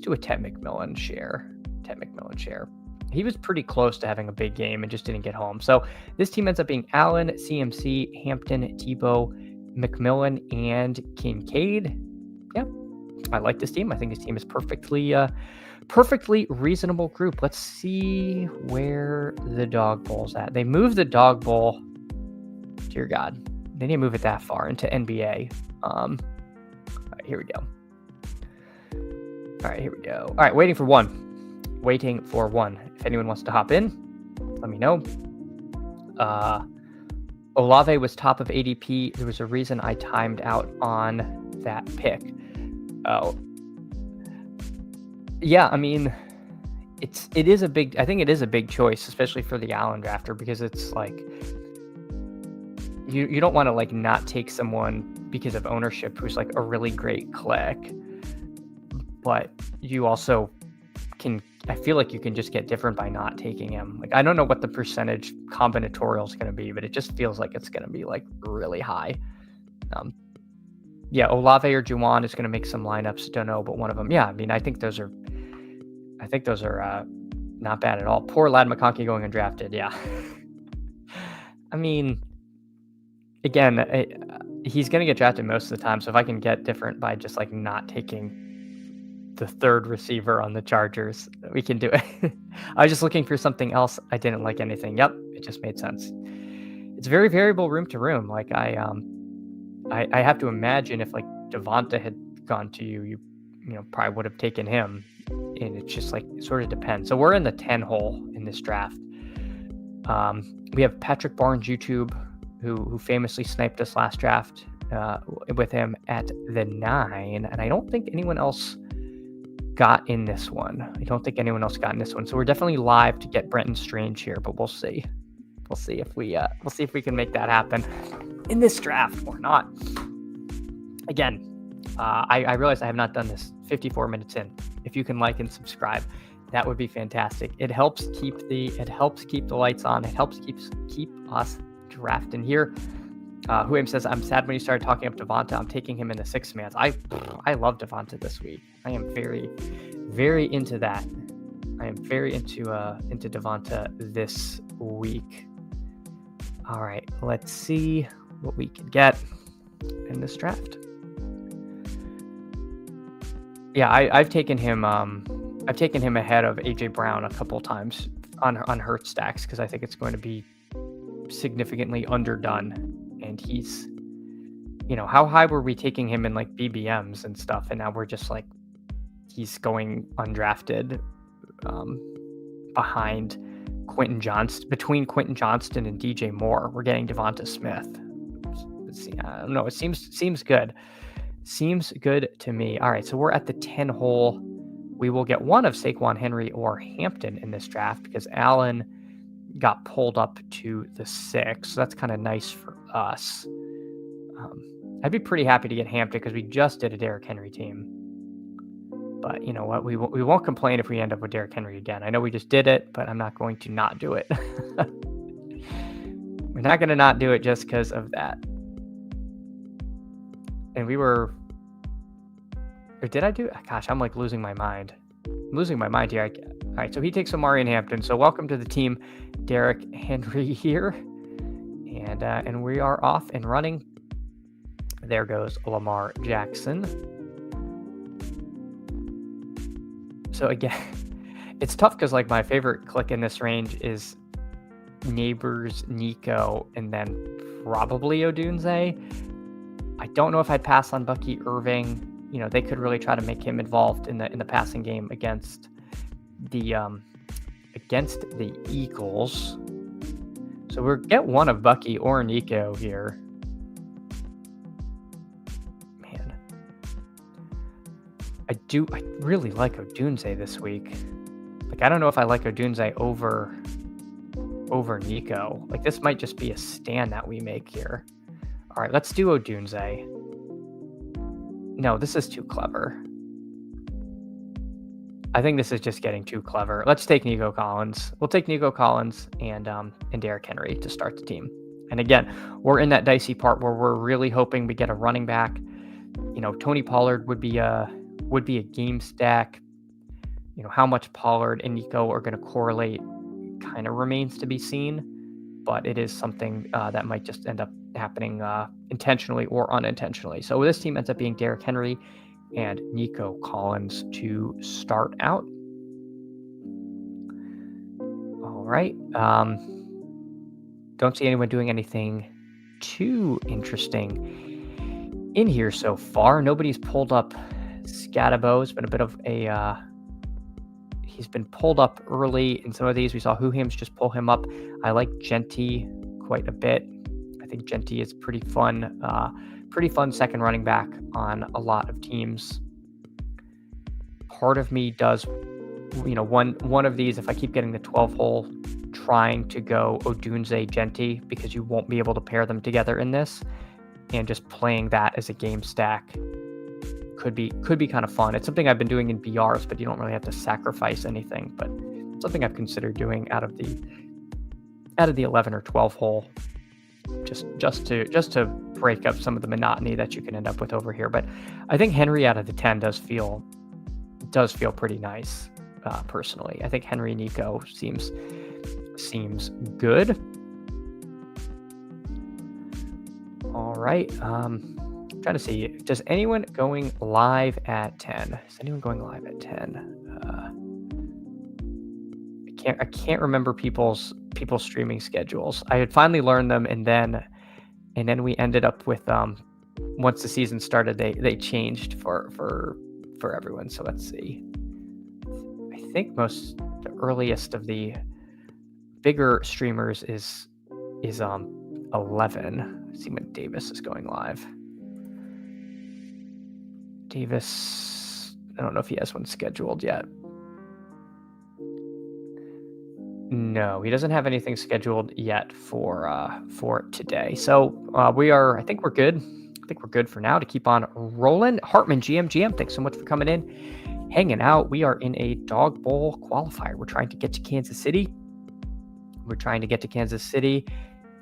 do a Tet McMillan share. He was pretty close to having a big game and just didn't get home. So this team ends up being Allen, CMC, Hampton, Tebow, McMillan, and Kincaid. Yeah, I like this team. I think this team is perfectly reasonable group. Let's see where the Dawg Bowl's at. They moved the Dawg Bowl. Dear God, they didn't move it that far into NBA. All right, here we go. All right, waiting for one. If anyone wants to hop in, let me know. Olave was top of ADP. There was a reason I timed out on that pick. Oh, yeah. I mean, I think it is a big choice, especially for the Allen drafter, because it's like you don't want to like not take someone because of ownership who's like a really great click, but you also can. I feel like you can just get different by not taking him. Like, I don't know what the percentage combinatorial is going to be, but it just feels like it's going to be like really high. Yeah, Olave or Juwan is going to make some lineups. Don't know, but one of them. Yeah, I mean, I think those are not bad at all. Poor Ladd McConkey going undrafted. Yeah. I mean, again, he's going to get drafted most of the time. So if I can get different by just like not taking the third receiver on the Chargers, we can do it. I was just looking for something else. I didn't like anything. Yep, it just made sense. It's very variable room to room. Like I have to imagine if like Devonta had gone to you, you probably would have taken him. And it's just like it sort of depends. So we're in the 10 hole in this draft. We have Patrick Barnes YouTube, who famously sniped us last draft with him at the 9, and I don't think anyone else got in this one. So we're definitely live to get Brenton Strange here, but we'll see. We'll see if we can make that happen in this draft or not. Again, I realize I have not done this 54 minutes in. If you can like and subscribe, that would be fantastic. It helps keep the lights on. It helps keep us drafting here. Huam says, I'm sad when you started talking up Devonta. I'm taking him in the 6 man. I love Devonta this week. I am very, very into that. I am very into Devonta this week. All right, let's see what we can get in this draft. Yeah, I've taken him. I've taken him ahead of AJ Brown a couple times on Hurt stacks because I think it's going to be significantly underdone. And he's, how high were we taking him in like BBMs and stuff, and now we're just like he's going undrafted behind between Quentin Johnston and DJ Moore. We're getting Devonta Smith. I don't know. It seems good. Seems good to me. All right, so we're at the 10 hole. We will get one of Saquon Henry or Hampton in this draft because Allen got pulled up to the 6. So that's kind of nice for us. I'd be pretty happy to get Hampton because we just did a Derrick Henry team. But you know what? We won't complain if we end up with Derrick Henry again. I know we just did it, but I'm not going to not do it. We're not going to not do it just because of that. And we were... Or did I do it? Gosh, I'm like losing my mind. I'm losing my mind here. All right, so he takes Amari and Hampton. So welcome to the team, Derrick Henry here. And we are off and running. There goes Lamar Jackson. So again, it's tough because like my favorite click in this range is Neighbors, Nico, and then probably Odunze. I don't know if I'd pass on Bucky Irving. They could really try to make him involved in the passing game against the Eagles. So we'll get one of Bucky or Nico here. Man, I really like Odunze this week. Like, I don't know if I like Odunze over Nico. Like, this might just be a stand that we make here. All right, let's do Odunze. No, this is too clever. I think this is just getting too clever. Let's take Nico Collins. We'll take Nico Collins and Derrick Henry to start the team. And again, we're in that dicey part where we're really hoping we get a running back. Tony Pollard would be a game stack. How much Pollard and Nico are going to correlate kind of remains to be seen, but it is something that might just end up happening intentionally or unintentionally. So this team ends up being Derrick Henry and Nico Collins to start out. All right. Don't see anyone doing anything too interesting in here so far. Nobody's pulled up Scatabo. It's been a bit of a... he's been pulled up early in some of these. We saw Whohams just pull him up. I like Genty quite a bit. I think Genty is pretty fun second running back on a lot of teams. Part of me does, one of these, if I keep getting the 12 hole, trying to go Odunze Genty because you won't be able to pair them together in this, and just playing that as a game stack could be kind of fun. It's something I've been doing in BRs, but you don't really have to sacrifice anything. But something I've considered doing out of the 11 or 12 hole, just to break up some of the monotony that you can end up with over here. But I think Henry out of the 10 does feel pretty nice. Personally, I think Henry Nico seems good. All right. Trying to see, does anyone going live at 10? Is anyone going live at 10? I can't remember people's streaming schedules. I had finally learned them, and then we ended up with once the season started, they changed for everyone. So let's see. I think the earliest of the bigger streamers is 11. Let's see when Davis is going live. Davis, I don't know if he has one scheduled yet. No, he doesn't have anything scheduled yet for today. So I think we're good. I think we're good for now to keep on rolling. Hartman, GM, thanks so much for coming in, hanging out. We are in a Dawg Bowl qualifier. We're trying to get to Kansas City.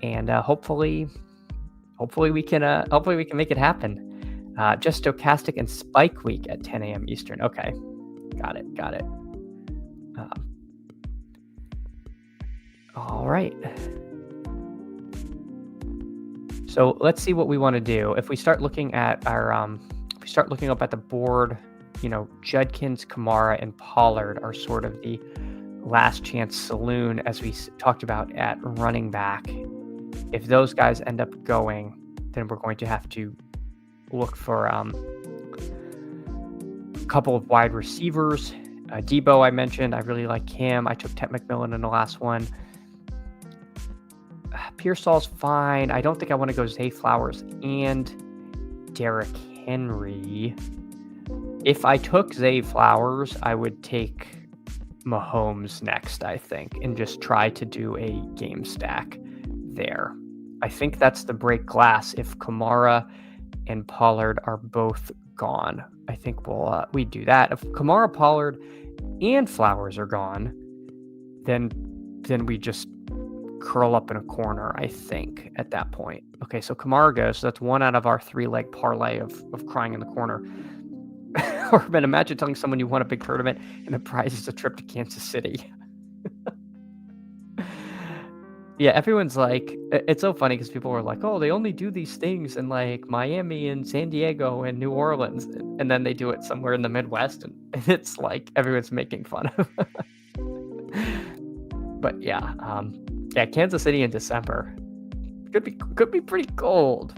And hopefully we can make it happen. Just Stochastic and Spike Week at 10 a.m. Eastern. Okay, got it. All right. So let's see what we want to do. If we start looking at looking up at the board, Judkins, Kamara, and Pollard are sort of the Last Chance Saloon, as we talked about at running back. If those guys end up going, then we're going to have to look for a couple of wide receivers. Debo, I mentioned, I really like him. I took Ted McMillan in the last one. Pearsall's fine. I don't think I want to go Zay Flowers and Derrick Henry. If I took Zay Flowers, I would take Mahomes next, I think, and just try to do a game stack there. I think that's the break glass if Kamara and Pollard are both gone. I think we do that. If Kamara, Pollard, and Flowers are gone, then we just curl up in a corner, I think, at that point. Okay, so Kamara goes. So that's one out of our 3-leg parlay of crying in the corner. Or imagine telling someone you won a big tournament and the prize is a trip to Kansas City. Yeah, everyone's like, it's so funny because people are like, oh, they only do these things in like Miami and San Diego and New Orleans. And then they do it somewhere in the Midwest. And it's like everyone's making fun of. But yeah, Kansas City in December could be pretty cold.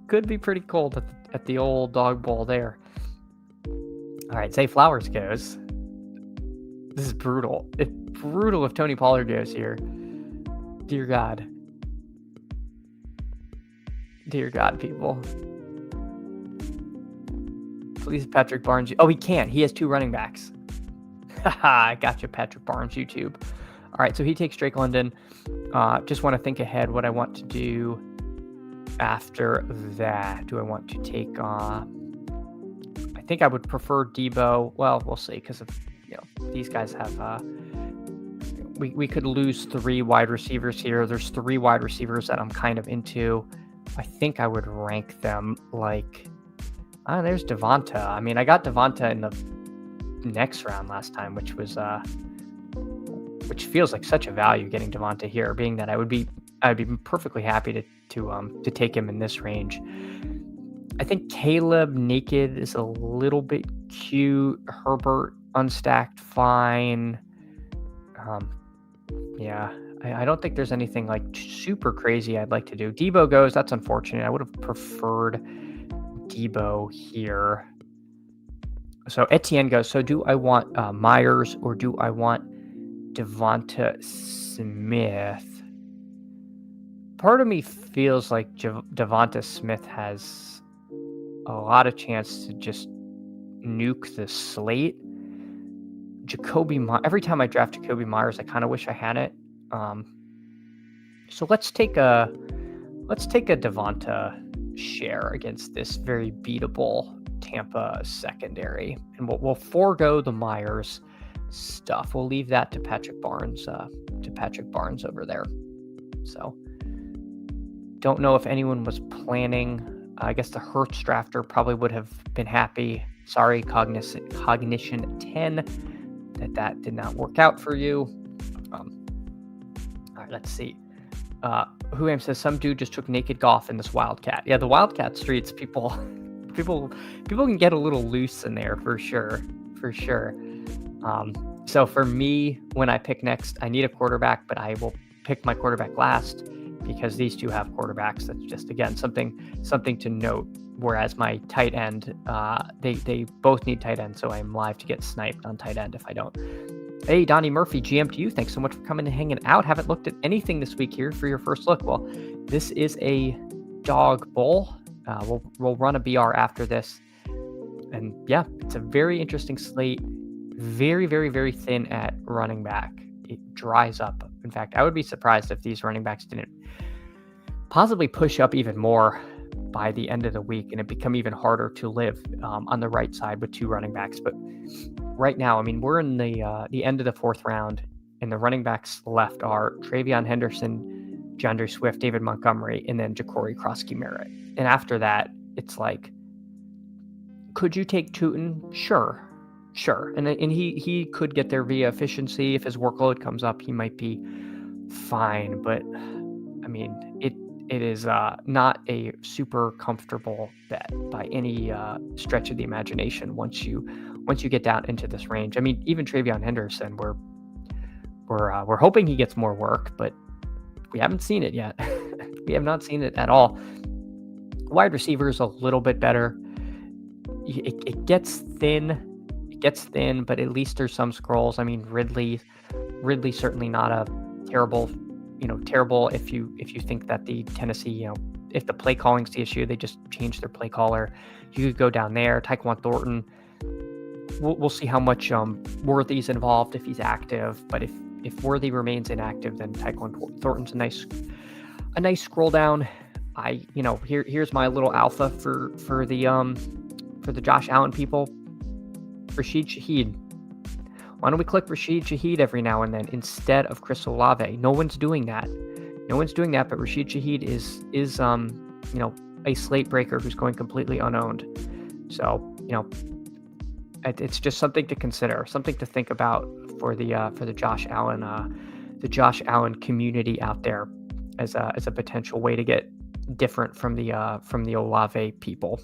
Could be pretty cold at the old Dawg Bowl there. All right, Zay Flowers goes. This is brutal. It's brutal if Tony Pollard goes here. Dear God. Dear God, people. Please, Patrick Barnes. Oh, he can't. He has 2 running backs. Haha, I got you, Patrick Barnes, YouTube. All right, so he takes Drake London. Just want to think ahead what I want to do after that. Do I want to take... I think I would prefer Debo. Well, we'll see, because of these guys have... We could lose 3 wide receivers here. There's 3 wide receivers that I'm kind of into. I think I would rank them like... there's Devonta. I mean, I got Devonta in the next round last time, which was... which feels like such a value getting Devonta here, being that I would be perfectly happy to take him in this range. I think Caleb naked is a little bit cute. Herbert unstacked, fine. Yeah, I don't think there's anything like super crazy I'd like to do. Debo goes. That's unfortunate. I would have preferred Debo here. So Etienne goes. So do I want Myers or do I want Devonta Smith? Part of me feels like Devonta Smith has a lot of chance to just nuke the slate. Every time I draft Jacoby Myers, I kind of wish I had it. So let's take a Devonta share against this very beatable Tampa secondary, and we'll forego the Myers stuff. We'll leave that to Patrick Barnes over there. So don't know if anyone was planning. I guess the Hurts drafter probably would have been happy. Sorry, Cognition 10, that did not work out for you. All right, let's see. Who says some dude just took naked golf in this Wildcat. Yeah, the Wildcat streets, people can get a little loose in there for sure. So for me, when I pick next, I need a quarterback, but I will pick my quarterback last because these 2 have quarterbacks. That's just, again, something to note. Whereas my tight end, they both need tight end, so I'm live to get sniped on tight end if I don't. Hey, Donnie Murphy, GM to you. Thanks so much for coming and hanging out. Haven't looked at anything this week here for your first look. Well, this is a Dawg Bowl. We'll run a BR after this. And yeah, it's a very interesting slate. Very, very, very thin at running back. It dries up. In fact, I would be surprised if these running backs didn't possibly push up even more by the end of the week, and it become even harder to live on the right side with 2 running backs. But right now, I mean, we're in the end of the 4th round, and the running backs left are Travion Henderson, DeAndre Swift, David Montgomery, and then Ja'Cory Krosky-Merritt. And after that, it's like, could you take Tootin? Sure. And he could get there via efficiency. If his workload comes up, he might be fine. But I mean, it is not a super comfortable bet by any stretch of the imagination once you get down into this range. I mean, even Travion Henderson, we're hoping he gets more work, but we haven't seen it yet. We have not seen it at all. Wide receivers a little bit better. It gets thin. It gets thin, but at least there's some scrolls. I mean, Ridley certainly not a terrible if you think that the Tennessee, if the play calling's the issue, they just change their play caller. You could go down there. Tyquan Thornton. We'll see how much Worthy's involved if he's active, but if Worthy remains inactive, then Tyquan Thornton's a nice scroll down. Here's my little alpha for the Josh Allen people. Rashid Shaheed. Why don't we click Rashid Shaheed every now and then instead of Chris Olave? No one's doing that. But Rashid Shaheed is a slate breaker who's going completely unowned. So, it's just something to consider, something to think about for the Josh Allen community out there as a potential way to get different from the Olave people.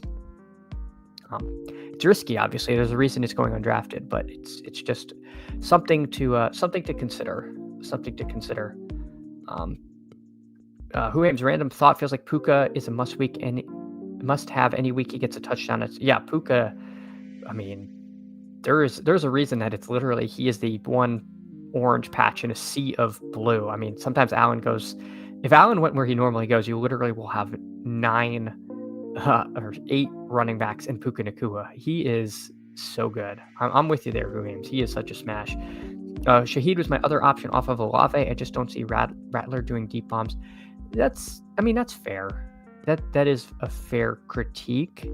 It's risky, obviously. There's a reason it's going undrafted, but it's just something to consider. Who Aim's random thought feels like Puka is a must have any week he gets a touchdown. Puka. I mean, there's a reason that it's literally he is the one orange patch in a sea of blue. I mean, sometimes if Allen went where he normally goes, you literally will have 9 or 8 running backs in Puka Nacua. He is so good. I'm with you there, Who Ames. He is such a smash. Shaheed was my other option off of Olave. I just don't see Rattler doing deep bombs. That's fair. That is a fair critique.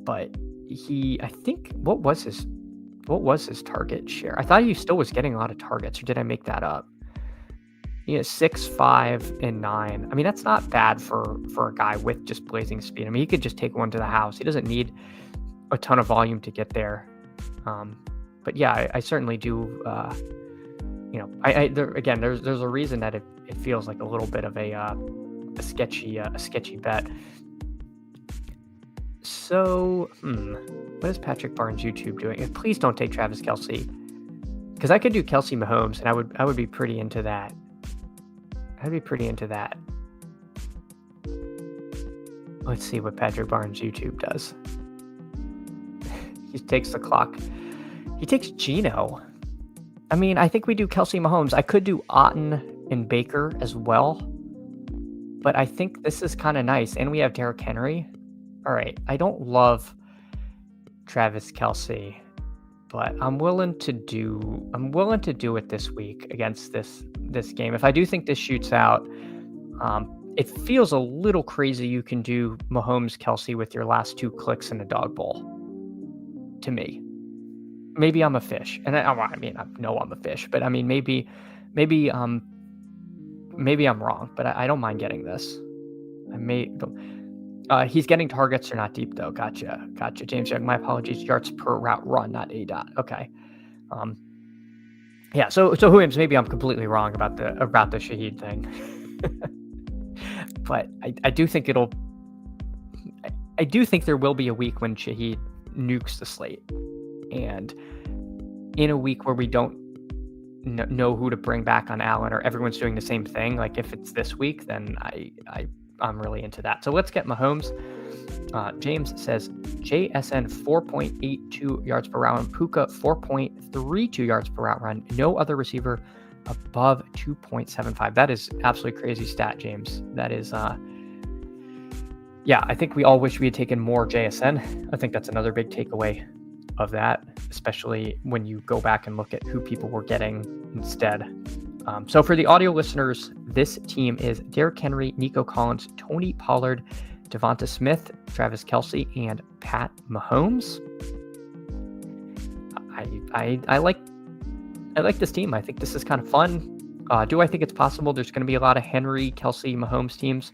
But I think what was his target share? I thought he still was getting a lot of targets, or did I make that up? 6, 5, and 9. I mean, that's not bad for a guy with just blazing speed. I mean, he could just take one to the house. He doesn't need a ton of volume to get there. But yeah, I certainly do. There's a reason that it feels like a little bit of a sketchy bet. So, what is Patrick Barnes YouTube doing? Please don't take Travis Kelce, because I could do Kelce Mahomes, and I would be pretty into that. Let's see what Patrick Barnes YouTube does. He takes the clock. He takes Geno. I mean, I think we do Kelce Mahomes. I could do Otten and Baker as well, but I think this is kind of nice. And we have Derrick Henry. All right, I don't love Travis Kelce, but I'm willing to do it this week against this game. If I do think this shoots out, it feels a little crazy you can do Mahomes Kelce with your last 2 clicks in a Dawg Bowl. To me, maybe I'm a fish, and I know I'm a fish, but I mean maybe I'm wrong, but I don't mind getting this. He's getting targets or not deep though. Gotcha. James Young, my apologies. Yards per route run, not a dot. Okay. Yeah. So Williams, maybe I'm completely wrong about the Shaheed thing, but I do think there will be a week when Shaheed nukes the slate, and in a week where we don't know who to bring back on Allen, or everyone's doing the same thing. Like if it's this week, then I'm really into that. So let's get Mahomes. James says JSN 4.82 yards per route run, Puka 4.32 yards per route run. No other receiver above 2.75. That is absolutely crazy stat, James. That is, I think we all wish we had taken more JSN. I think that's another big takeaway of that, especially when you go back and look at who people were getting instead. So for the audio listeners, this team is Derrick Henry, Nico Collins, Tony Pollard, Devonta Smith, Travis Kelce, and Pat Mahomes. I like this team. I think this is kind of fun. Do I think it's possible there's going to be a lot of Henry, Kelce, Mahomes teams?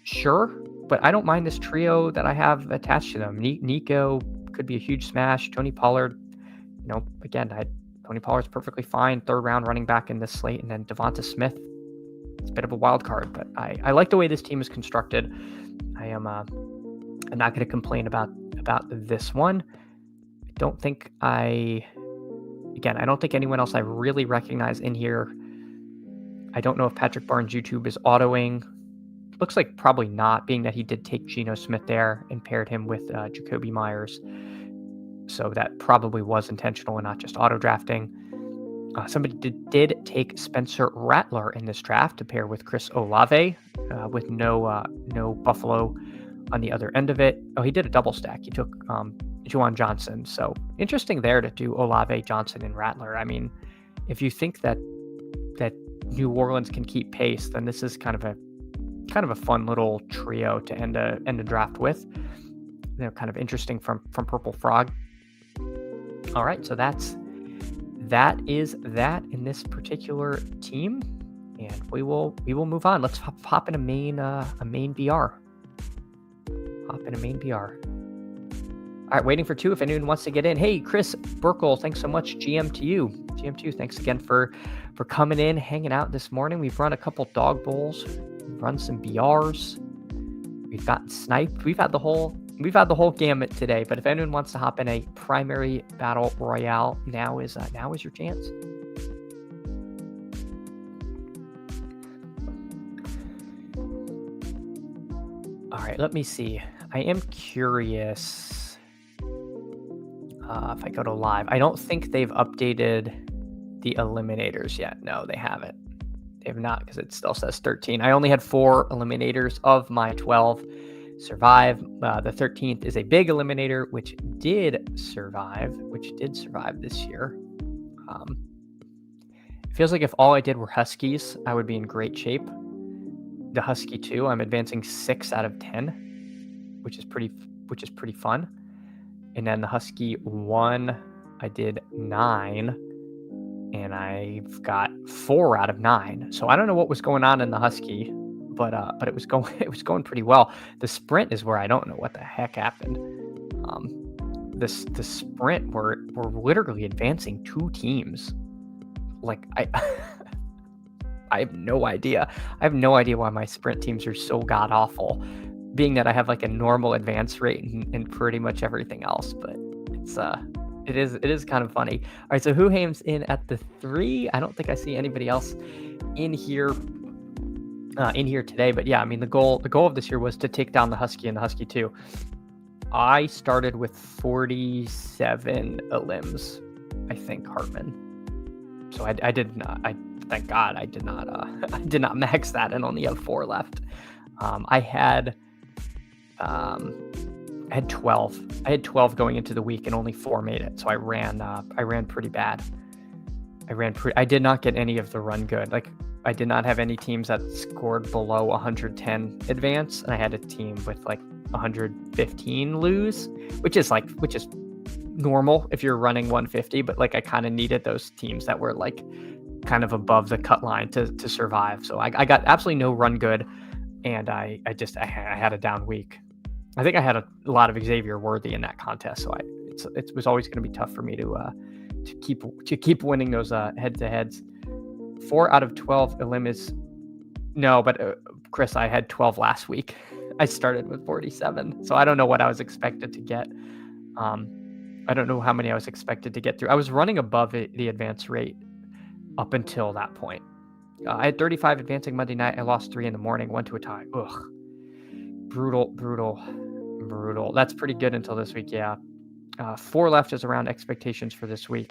Sure, but I don't mind this trio that I have attached to them. Nico could be a huge smash. Tony Pollard, Tony Pollard's perfectly fine. 3rd round running back in this slate. And then Devonta Smith, it's a bit of a wild card, but I like the way this team is constructed. I'm not going to complain about this one. I don't think I Again, I don't think anyone else I really recognize in here. I don't know if Patrick Barnes' YouTube is autoing. Looks like probably not, being that he did take Geno Smith there and paired him with Jacoby Myers. So that probably was intentional and not just auto drafting. Somebody did take Spencer Rattler in this draft to pair with Chris Olave, with no Buffalo on the other end of it. Oh, he did a double stack. He took Juwan Johnson. So interesting there to do Olave, Johnson, and Rattler. I mean, if you think that New Orleans can keep pace, then this is kind of a fun little trio to end a draft with. They're kind of interesting from Purple Frog. All right, so that is that in this particular team, and we will move on. Let's hop in a main BR. Hop in a main BR. All right, waiting for two. If anyone wants to get in, hey Chris Burkle, thanks so much. GM to you, thanks again for coming in, hanging out this morning. We've run a couple Dawg Bowls, we've run some BRs, we've gotten sniped. We've had the whole gamut today. But if anyone wants to hop in a primary battle royale, now is your chance. All right, let me see. I am curious if I go to live. I don't think they've updated the eliminators yet. No, they haven't. They have not, because it still says 13. I only had 4 eliminators of my 12 survive. The 13th is a big eliminator, which did survive this year. It feels like if all I did were Huskies, I would be in great shape. The Husky 2, I'm advancing 6 out of 10, which is pretty fun. And then the Husky 1, I did 9. And I've got 4 out of 9. So I don't know what was going on in the Husky, but it was going pretty well. The sprint is where I don't know what the heck happened. The sprint we're literally advancing 2 teams. Like I have no idea. I have no idea why my sprint teams are so god awful, being that I have like a normal advance rate in pretty much everything else. But it is kind of funny. All right, so Huham's in at the 3. I don't think I see anybody else in here today. But yeah, I mean, the goal of this year was to take down the Husky and the Husky 2. I started with 47 elims, I think, Hartman. So I did not. Thank God I did not. I did not max that and only have 4 left. I had 12. I had 12 going into the week and only 4 made it. So I ran pretty bad. I did not get any of the run good. Like, I did not have any teams that scored below 110 advance, and I had a team with like 115 lose, which is normal if you're running 150. But like, I kind of needed those teams that were like kind of above the cut line to survive. So I got absolutely no run good, and I had a down week. I think I had a lot of Xavier Worthy in that contest, so it was always going to be tough for me to keep winning those head-to-heads. 4 out of 12 elim is no, but Chris, I had 12 last week. I started with 47, so I don't know what I was expected to get. I don't know how many I was expected to get through. I was running above the advance rate up until that point. I had 35 advancing Monday night. I lost 3 in the morning, went to a tie. Ugh. Brutal. That's pretty good until this week, yeah. 4 left is around expectations for this week.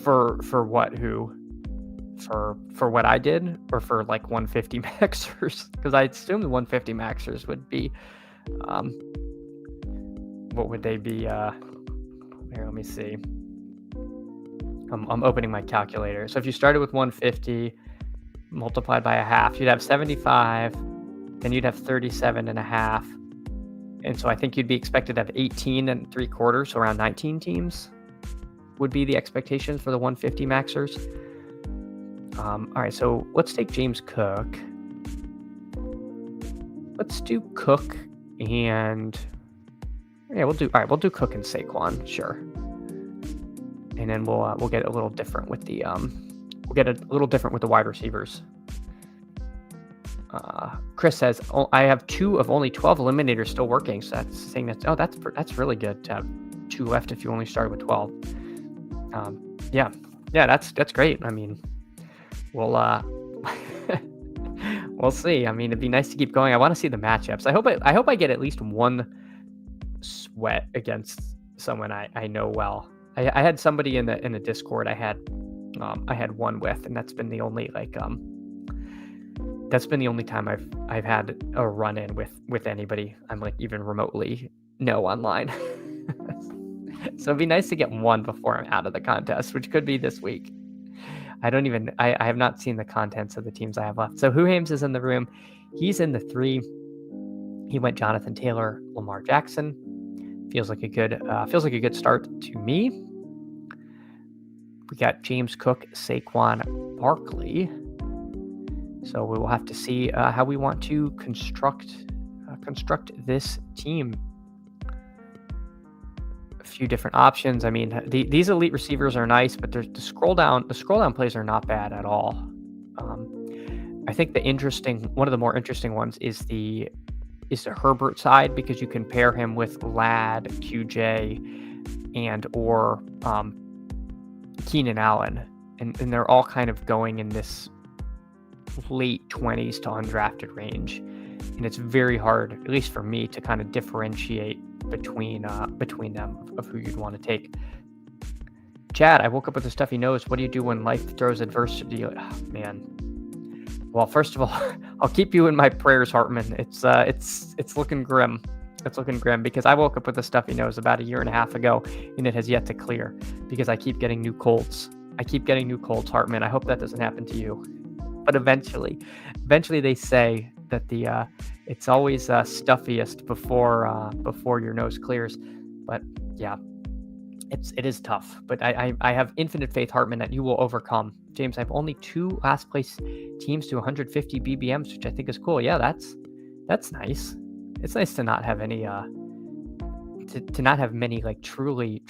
For what I did, or for like 150 maxers? Because I assumed the 150 maxers would be, what would they be? Here, let me see. I'm opening my calculator. So if you started with 150 multiplied by a half, you'd have 75. Then you'd have 37 and a half. And so I think you'd be expected to have 18 and 3/4, so around 19 teams would be the expectations for the 150 maxers. All right, so let's take James Cook. Let's do Cook and we'll do Cook and Saquon, sure. And then we'll get a little different with the wide receivers. Chris says, I have 2 of only 12 eliminators still working. So that's saying that's really good to have 2 left if you only started with 12. Yeah, that's great. I mean, we'll we'll see. I mean, it'd be nice to keep going. I want to see the matchups. I hope I get at least one sweat against someone I know well. I had somebody in the Discord I had one with, and that's been the only time I've had a run in with anybody I'm like even remotely know online. So it'd be nice to get one before I'm out of the contest, which could be this week. I have not seen the contents of the teams I have left. So Huhames is in the room. He's in the 3. He went Jonathan Taylor, Lamar Jackson. Feels like a good start to me. We got James Cook, Saquon Barkley. So we will have to see how we want to construct this team. A few different options. I mean, these elite receivers are nice, but the scroll down plays are not bad at all. I think one of the more interesting ones is the Herbert side, because you can pair him with Ladd, QJ, and or Keenan Allen, and they're all kind of going in this late 20s to undrafted range, and it's very hard, at least for me, to kind of differentiate between them of who you'd want to take. Chad, I woke up with a stuffy nose. What do you do when life throws adversity? Oh, man. Well, first of all, I'll keep you in my prayers, Hartman. It's looking grim. It's looking grim because I woke up with a stuffy nose about 1.5 years ago, and it has yet to clear because I keep getting new colds. Hartman. I hope that doesn't happen to you. But eventually they say that it's always stuffiest before your nose clears. But yeah, it is tough. But I have infinite faith, Hartman, that you will overcome. James, I have only 2 last place teams to 150 BBMs, which I think is cool. Yeah, that's nice. It's nice to not have any to not have many like truly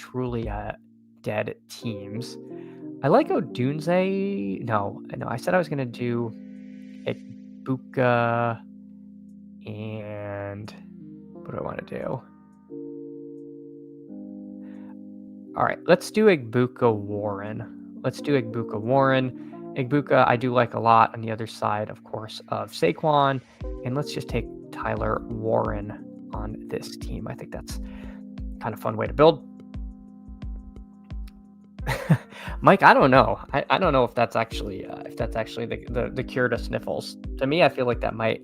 dead teams. I like Odunze. No, I said I was gonna do Egbuka, and what do I want to do? All right, let's do Egbuka Warren. Egbuka, I do like a lot on the other side, of course, of Saquon, and let's just take Tyler Warren on this team. I think that's kind of fun way to build. Mike, I don't know. I don't know if that's actually the cure to sniffles. To me, I feel like that might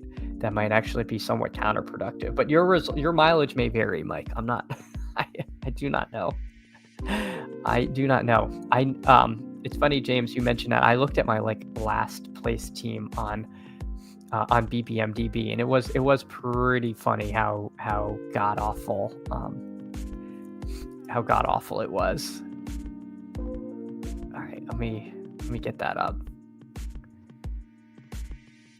actually be somewhat counterproductive. But your mileage may vary, Mike. I'm not. I do not know. It's funny, James, you mentioned that. I looked at my last place team on BBMDB, and it was pretty funny how god awful it was. All right, let me get that up.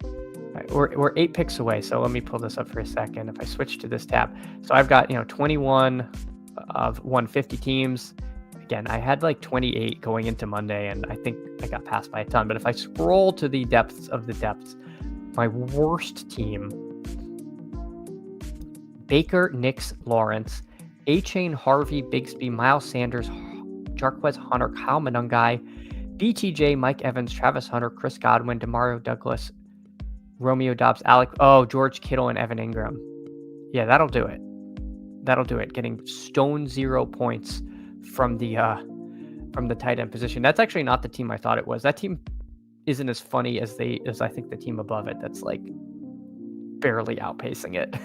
All right, we're 8 picks away, so let me pull this up for a second. If I switch to this tab, so I've got 21 of 150 teams. Again, I had 28 going into Monday, and I think I got passed by a ton. But if I scroll to the depths of the depths, my worst team: Baker, Nix, Lawrence, A-Chain, Harvey, Bigsby, Miles Sanders, Jarquez Hunter, Kyle Monangai, BTJ, Mike Evans, Travis Hunter, Chris Godwin, Demario Douglas, Romeo Dobbs, George Kittle, and Evan Ingram. Yeah, that'll do it. Getting stone 0 points from the tight end position. That's actually not the team I thought it was. That team isn't as funny as I think the team above it that's barely outpacing it.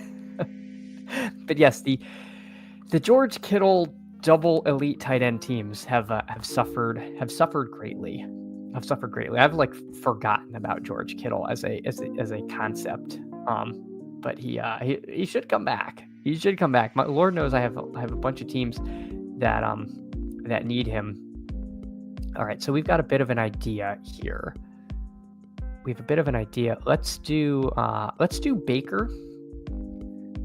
But yes, the George Kittle double elite tight end teams have suffered greatly. I've forgotten about George Kittle as a concept. But he should come back. My Lord knows I have a bunch of teams that need him. All right, so we've got a bit of an idea here. Let's do Baker.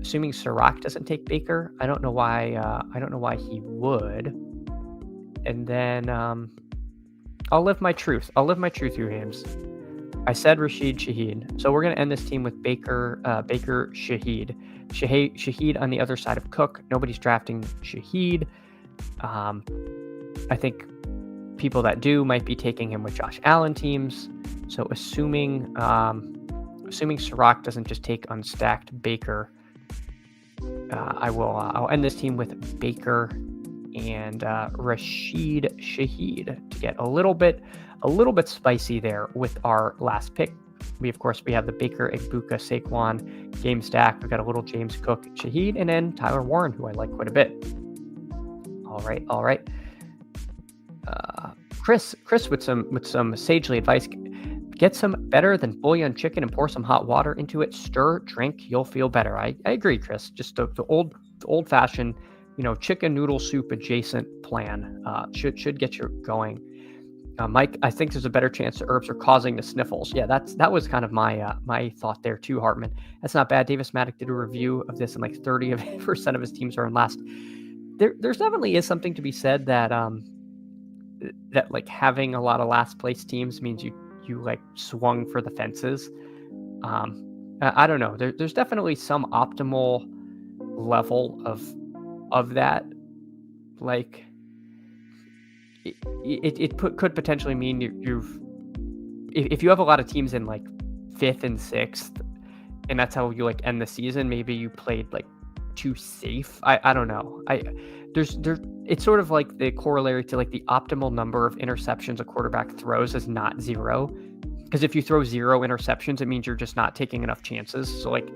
Assuming Sirac doesn't take Baker, I don't know why he would. And then I'll live my truth. You James. I said Rashid Shaheed. So we're gonna end this team with Baker Shaheed on the other side of Cook. Nobody's drafting Shaheed. I think people that do might be taking him with Josh Allen teams. So assuming Sirach doesn't just take unstacked Baker, I'll end this team with Baker and Rashid Shaheed to get a little bit spicy there with our last pick. We have the Baker, Egbuka, Saquon game stack. We've got a little James Cook, Shaheed, and then Tyler Warren, who I like quite a bit. All right. Chris with some sagely advice. Get some better than bouillon chicken and pour some hot water into it. Stir, drink, you'll feel better. I agree, Chris. Just the old fashioned, chicken noodle soup adjacent plan should get you going. Mike, I think there's a better chance the herbs are causing the sniffles. Yeah, that was kind of my thought there too, Hartman. That's not bad. Davis Maddock did a review of this, and like 30% of his teams are in last. There's definitely is something to be said that that like having a lot of last place teams means you like swung for the fences. I don't know. There's definitely some optimal level of that. Like it could potentially mean if you have a lot of teams in like 5th and 6th, and that's how you like end the season. Maybe you played like too safe. I don't know. It's sort of like the corollary to like the optimal number of interceptions a quarterback throws is not 0. Because if you throw 0 interceptions, it means you're just not taking enough chances. So like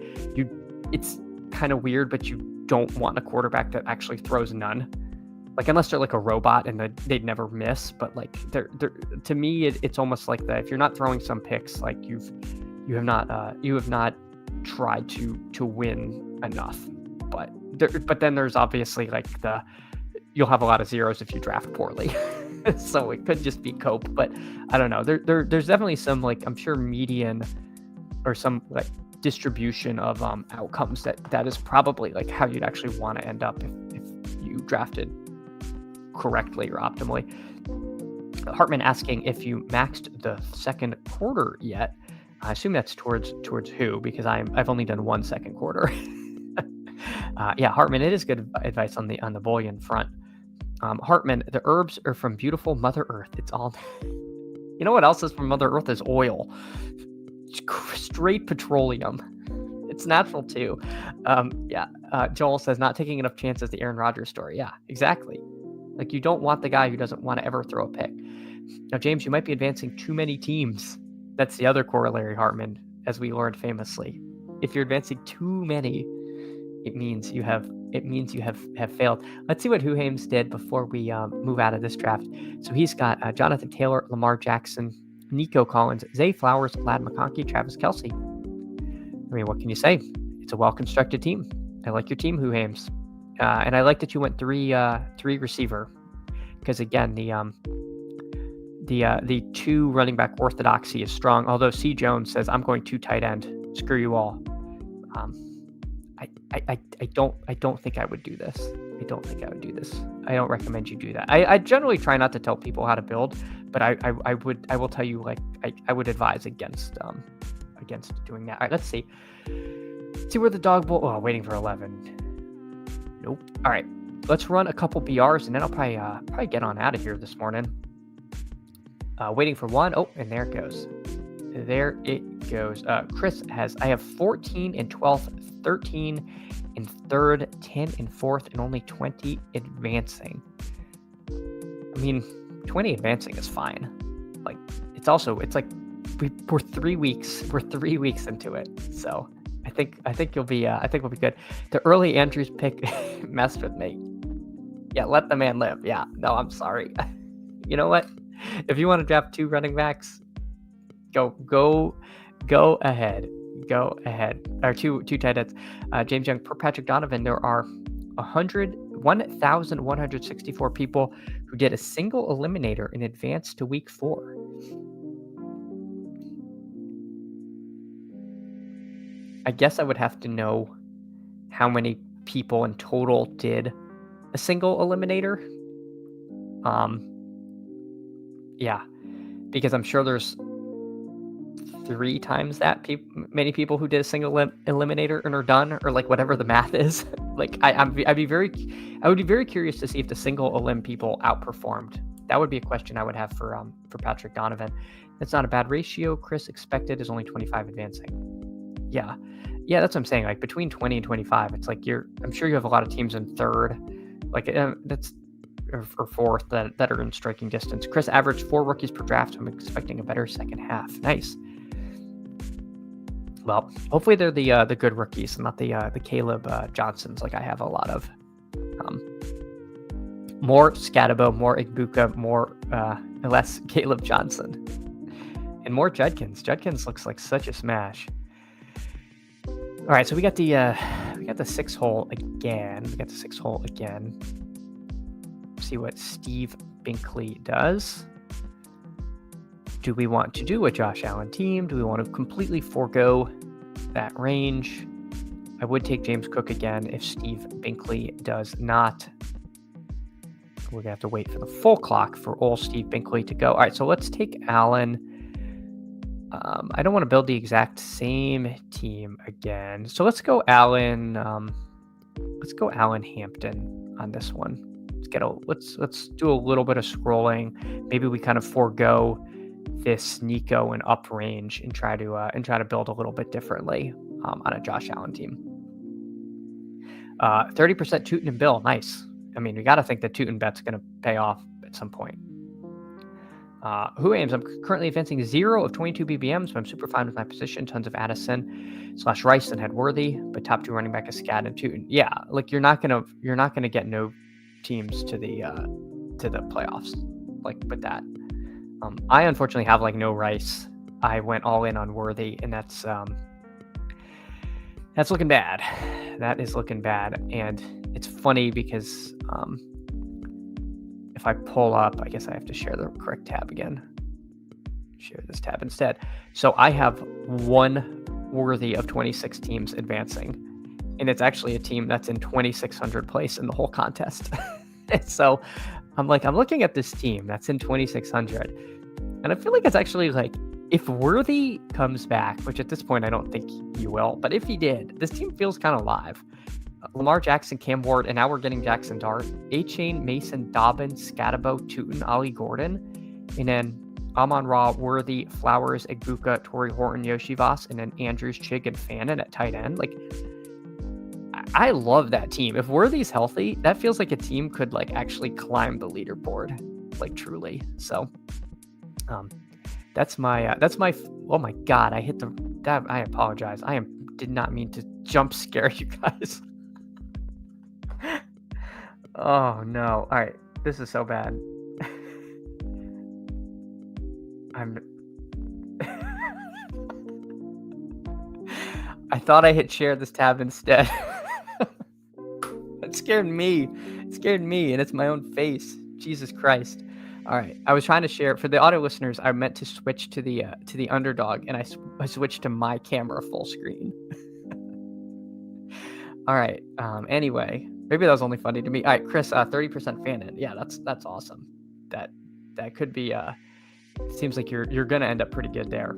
it's kind of weird, but you don't want a quarterback that actually throws none. Like unless they're like a robot and they'd never miss. But like they're to me, it's almost like that. If you're not throwing some picks, like you have not tried to win enough. But then there's obviously like you'll have a lot of zeros if you draft poorly. So it could just be cope, but I don't know. There's definitely some like I'm sure median or some like distribution of outcomes that is probably like how you'd actually want to end up if you drafted correctly or optimally. Hartman asking if you maxed the second quarter yet. I assume that's towards who, because I've only done 1 second quarter. Yeah, Hartman, it is good advice on the bullion front. Hartman, the herbs are from beautiful Mother Earth. It's all. You know what else is from Mother Earth is oil. Straight petroleum. It's natural too. Joel says not taking enough chances. The Aaron Rodgers story. Yeah, exactly. Like you don't want the guy who doesn't want to ever throw a pick. Now, James, you might be advancing too many teams. That's the other corollary, Hartman, as we learned famously. If you're advancing too many, it means you have failed. Let's see what Huhames did before we move out of this draft. So he's got Jonathan Taylor, Lamar Jackson, Nico Collins, Zay Flowers, Lad McConkey, Travis Kelce. I mean, what can you say? It's a well-constructed team. I like your team, Huhames. And I like that you went three receiver, because again, the 2 running back orthodoxy is strong. Although C. Jones says I'm going 2 tight end. Screw you all. I don't think I would do this. I don't recommend you do that. I generally try not to tell people how to build, but I will tell you, like, I would advise against doing that. All right, let's see where the Dawg Bowl. Oh, waiting for 11. Nope. All right, let's run a couple BRs and then I'll probably get on out of here this morning. Waiting for 1. Oh, and there it goes. Chris I have 14 in 12th, 13 in 3rd, 10 in 4th, and only 20 advancing. I mean, 20 advancing is fine. Like it's like we're 3 weeks. We're 3 weeks into it, so I think you'll be. I think we'll be good. The early Andrews pick messed with me. Yeah, let the man live. Yeah, no, I'm sorry. You know what? If you want to draft 2 running backs, go ahead. Or two tight ends. James Young, per Patrick Donovan, there are 1,164 people who did a single eliminator in advance to week 4. I guess I would have to know how many people in total did a single eliminator. Yeah, because I'm sure there's 3 times that many people who did a single eliminator and are done, or like whatever the math is. Like I would be very curious to see if the single elim people outperformed. That would be a question I would have for Patrick Donovan. That's not a bad ratio. Chris expected is only 25 advancing. Yeah, that's what I'm saying. Like between 20 and 25, it's like I'm sure you have a lot of teams in third, like that's or fourth that are in striking distance. Chris averaged 4 rookies per draft. So I'm expecting a better second half. Nice. Well, hopefully they're the good rookies and not the Caleb Johnsons like I have a lot of. More Scatabo, more Egbuka, less Caleb Johnson, and more Judkins. Judkins looks like such a smash. All right, so we got the 6 hole again. See what Steve Binkley does. Do we want to do a Josh Allen team? Do we want to completely forego that range? I would take James Cook again if Steve Binkley does not. We're going to have to wait for the full clock for old Steve Binkley to go. All right, so let's take Allen. I don't want to build the exact same team again. So let's go Allen. Let's go Allen Hampton on this one. Let's do a little bit of scrolling. Maybe we kind of forego this Nico and up range and try to build a little bit differently on a Josh Allen team. 30% Tootin and Bill. Nice. I mean, we got to think that Tootin bet's going to pay off at some point. Who aims? I'm currently advancing 0 of 22 BBMs, but I'm super fine with my position. Tons of Addison / Rice and Worthy, but top 2 running back is Scad and Tootin. Yeah, like you're not gonna get no teams to the playoffs like with that. I unfortunately have like no Rice. I went all in on Worthy, and that's looking bad. That is looking bad, and it's funny because if I pull up, I guess I have to share the correct tab again. Share this tab instead. So I have 1 Worthy of 26 teams advancing, and it's actually a team that's in 2,600 place in the whole contest. So I'm looking at this team that's in 2,600, and I feel like it's actually like, if Worthy comes back, which at this point I don't think he will, but if he did, this team feels kind of live. Lamar Jackson, Cam Ward, and now we're getting Jackson Dart, A-Chain, Mason, Dobbins, Scatabo, Tootin, Ollie Gordon, and then Amon-Ra, Worthy, Flowers, Egbuka, Torrey Horton, Yoshi Voss, and then Andrews, Chig, and Fannin at tight end. Like, I love that team. If Worthy's healthy, that feels like a team could like actually climb the leaderboard, like truly. So, that's my. Oh my God! I hit that. I apologize. Did not mean to jump scare you guys. Oh no! All right, this is so bad. I thought I hit share this tab instead. It scared me. And it's my own face. Jesus Christ. All right. I was trying to share for the audio listeners. I meant to switch to the Underdog, and I switched to my camera full screen. All right. Anyway, maybe that was only funny to me. All right, Chris, 30% Fannin. Yeah, that's awesome. That could be. Seems like you're gonna end up pretty good there.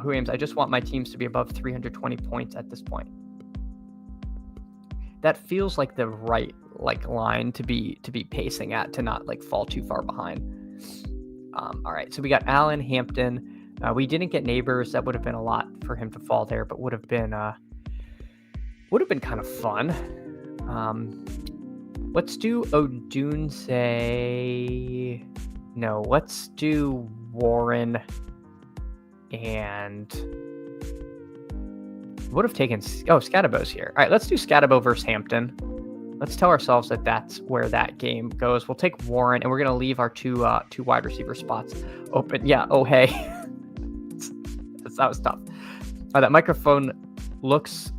Who aims? I just want my teams to be above 320 points at this point. That feels like the right line to be pacing at, to not like fall too far behind. All right, so we got Allen, Hampton. We didn't get Neighbors. That would have been a lot for him to fall there, but would have been kind of fun. Let's do Odunze. No, let's do Warren, and would have taken Scatabo's here. All right, let's do Scatabo versus Hampton. Let's tell ourselves that that's where that game goes. We'll take Warren, and we're gonna leave our two wide receiver spots open. Yeah. Oh hey, that was tough. That microphone looks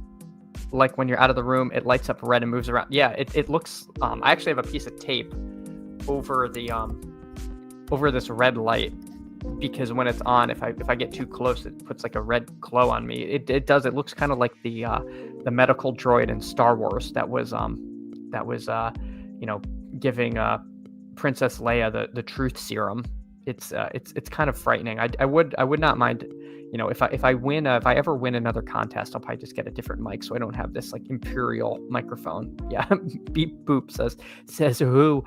like when you're out of the room, it lights up red and moves around. Yeah, it looks. I actually have a piece of tape over the over this red light, because when it's on, if I get too close, it puts like a red glow on me. It does. It looks kind of like the medical droid in Star Wars that was giving Princess Leia the truth serum. It's kind of frightening. I would not mind if I ever win another contest, I'll probably just get a different mic so I don't have this like imperial microphone. Yeah, beep boop says who.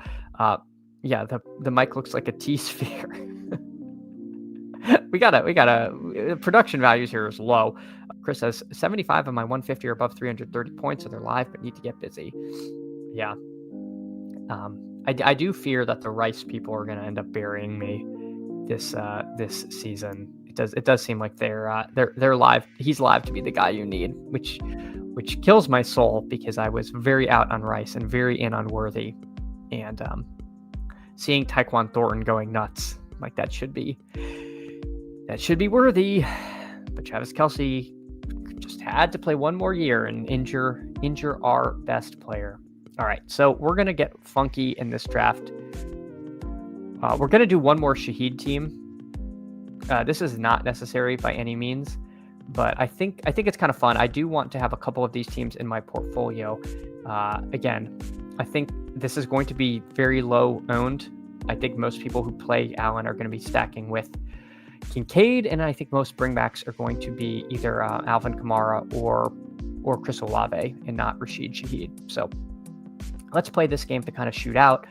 Yeah, the mic looks like a T-sphere. we gotta production values here is low. Chris says 75 of my 150 are above 330 points, so they're live but need to get busy. Yeah. I do fear that the Rice people are going to end up burying me this season. It does seem like they're live. He's live to be the guy you need, which kills my soul because I was very out on Rice and very in on Worthy, and seeing Tyquan Thornton going nuts like that should be Worthy, but Travis Kelce just had to play one more year and injure our best player. All right, so we're going to get funky in this draft. We're going to do one more Shaheed team. This is not necessary by any means, but I think it's kind of fun. I do want to have a couple of these teams in my portfolio. Again, I think this is going to be very low owned. I think most people who play Allen are going to be stacking with Kincaid, and I think most bringbacks are going to be either Alvin Kamara or Chris Olave and not Rashid Shaheed. So let's play this game to kind of shoot out.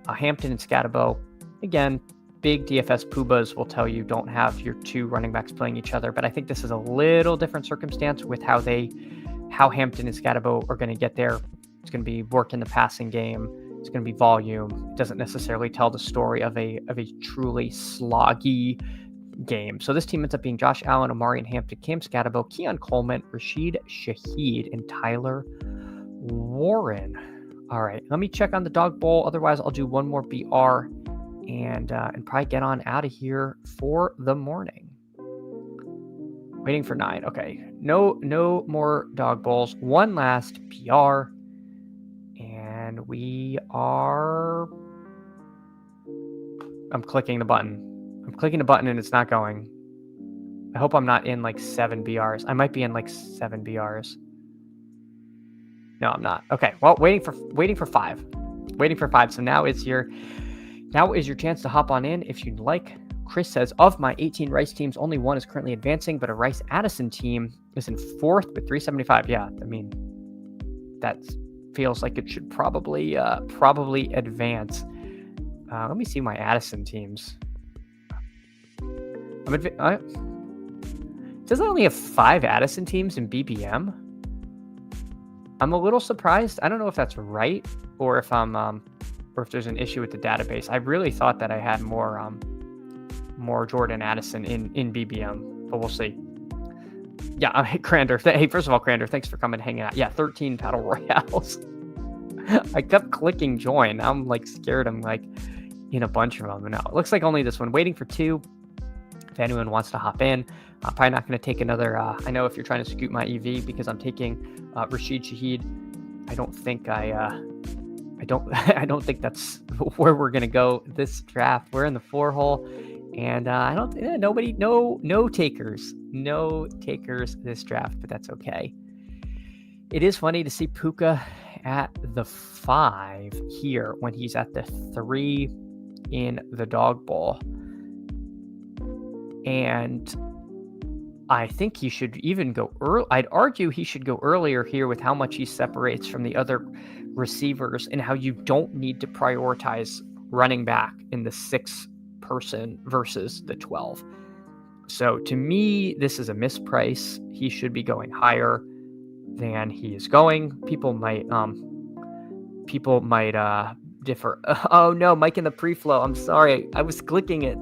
Hampton and Scatabo, again, big DFS poobas will tell you don't have your two running backs playing each other, but I think this is a little different circumstance with how Hampton and Scatabo are going to get there. It's going to be work in the passing game. It's going to be volume. It doesn't necessarily tell the story of a truly sloggy game. So this team ends up being Josh Allen, Amari and Hampton, Cam Scatabo, Keon Coleman, Rashid Shaheed, and Tyler Warren. All right, let me check on the Dawg Bowl. Otherwise, I'll do one more BR and probably get on out of here for the morning. Waiting for 9. Okay, no more Dawg Bowls. One last PR, and we are. I'm clicking the button. And it's not going. I hope I'm not in like 7 BRs. I might be in like 7 BRs. No, I'm not. Okay. Well, waiting for 5. So now is your chance to hop on in if you'd like. Chris says, of my 18 Rice teams, only one is currently advancing, but a Rice Addison team is in 4th with 375. Yeah, I mean, that feels like it should probably advance. Let me see my Addison teams. It says I only have 5 Addison teams in BBM. I'm a little surprised. I don't know if that's right or if there's an issue with the database. I really thought that I had more Jordan Addison in BBM, but we'll see. Yeah, Crander. Hey, first of all, Crander, thanks for coming and hanging out. Yeah, 13 Battle Royales. I kept clicking join. I'm like scared. I'm like in a bunch of them. No, it looks like only this one. Waiting for 2. If anyone wants to hop in, I'm probably not going to take another. I know if you're trying to scoot my EV because I'm taking Rashid Shaheed. I don't think I don't think that's where we're going to go this draft. We're in the 4 hole, and no takers this draft, but that's okay. It is funny to see Puka at the 5 here when he's at the 3 in the Dawg Bowl. And I think he should even go early. I'd argue he should go earlier here with how much he separates from the other receivers and how you don't need to prioritize running back in the 6 person versus the 12. So to me, this is a misprice. He should be going higher than he is going. People might differ. Oh no, Mike in the pre-flow. I'm sorry. I was clicking it.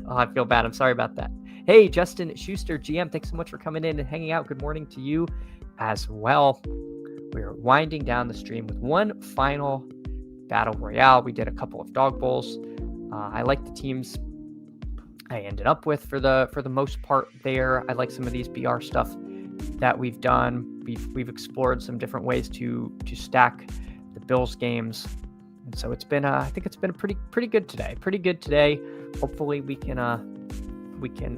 Oh, I feel bad. I'm sorry about that. Hey, Justin Schuster, GM, thanks so much for coming in and hanging out. Good morning to you as well. We're winding down the stream with one final Battle Royale. We did a couple of Dawg Bowls. I like the teams I ended up with for the most part there. I like some of these BR stuff that we've done. We've explored some different ways to stack the Bills games. And so it's been I think it's been pretty good today. Hopefully we can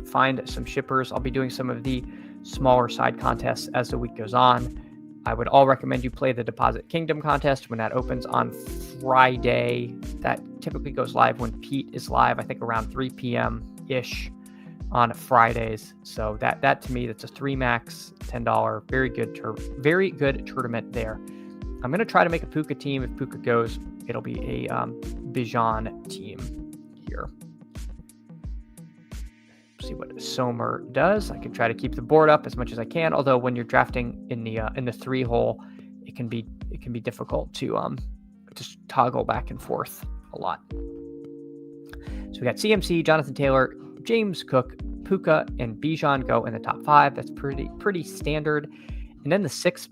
find some shippers. I'll be doing some of the smaller side contests as the week goes on. I would all recommend you play the Deposit Kingdom contest when that opens on Friday. That typically goes live when Pete is live, I think around 3 p.m. ish. on Fridays. So that to me, that's a 3 max, $10. Very good tournament there. I'm going to try to make a Puka team. If Puka goes, it'll be a Bijan team here. See what Somer does. I can try to keep the board up as much as I can. Although when you're drafting in the 3 hole, it can be difficult to just toggle back and forth a lot. So we got CMC, Jonathan Taylor, James Cook, Puka, and Bijan go in the top 5. That's pretty standard. And then the sixth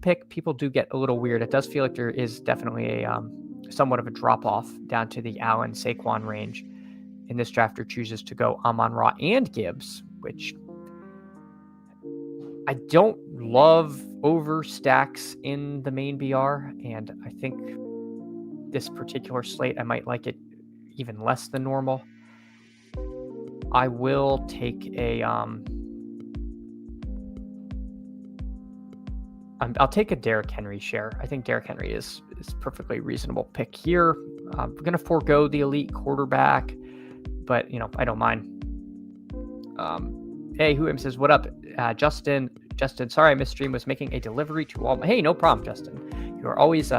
pick, people do get a little weird. It does feel like there is definitely a somewhat of a drop off down to the Allen Saquon range. In this drafter chooses to go Amon-Ra and Gibbs, which I don't love over stacks in the main BR, and I think this particular slate I might like it even less than normal. I will take a I'll take a Derrick Henry share. I think Derrick Henry is perfectly reasonable pick here. We're going to forego the elite quarterback, but I don't mind. Hey, Who says, what up? Justin, sorry I missed stream. Was making a delivery to all. Hey, no problem, Justin. You're always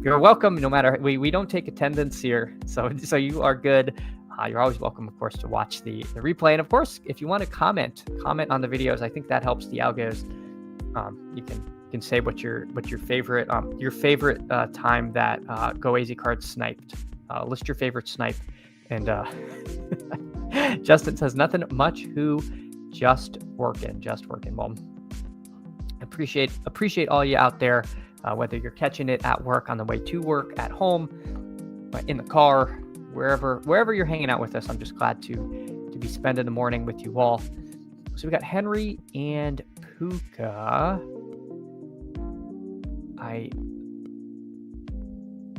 you're welcome. No matter we don't take attendance here, so you are good. You're always welcome, of course, to watch the replay, and of course, if you want to comment on the videos, I think that helps the algos. You can say what your favorite time that Go AZ Cards sniped. List your favorite snipe, and Justin says nothing much. Who just working. Well, appreciate all you out there, whether you're catching it at work, on the way to work, at home, in the car, wherever you're hanging out with us. I'm just glad to be spending the morning with you all. So we got Henry and Puka.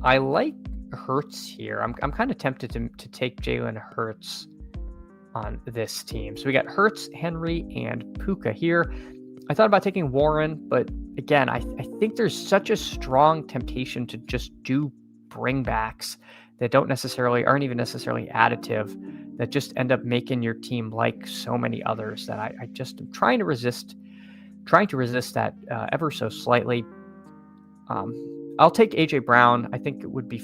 I like Hurts here. I'm kind of tempted to take Jalen Hurts on this team. So we got Hurts, Henry, and Puka here. I thought about taking Warren, but again, I think there's such a strong temptation to just do bringbacks that aren't even necessarily additive, that just end up making your team like so many others, that I just am trying to resist that ever so slightly. I'll take AJ Brown. I think it would be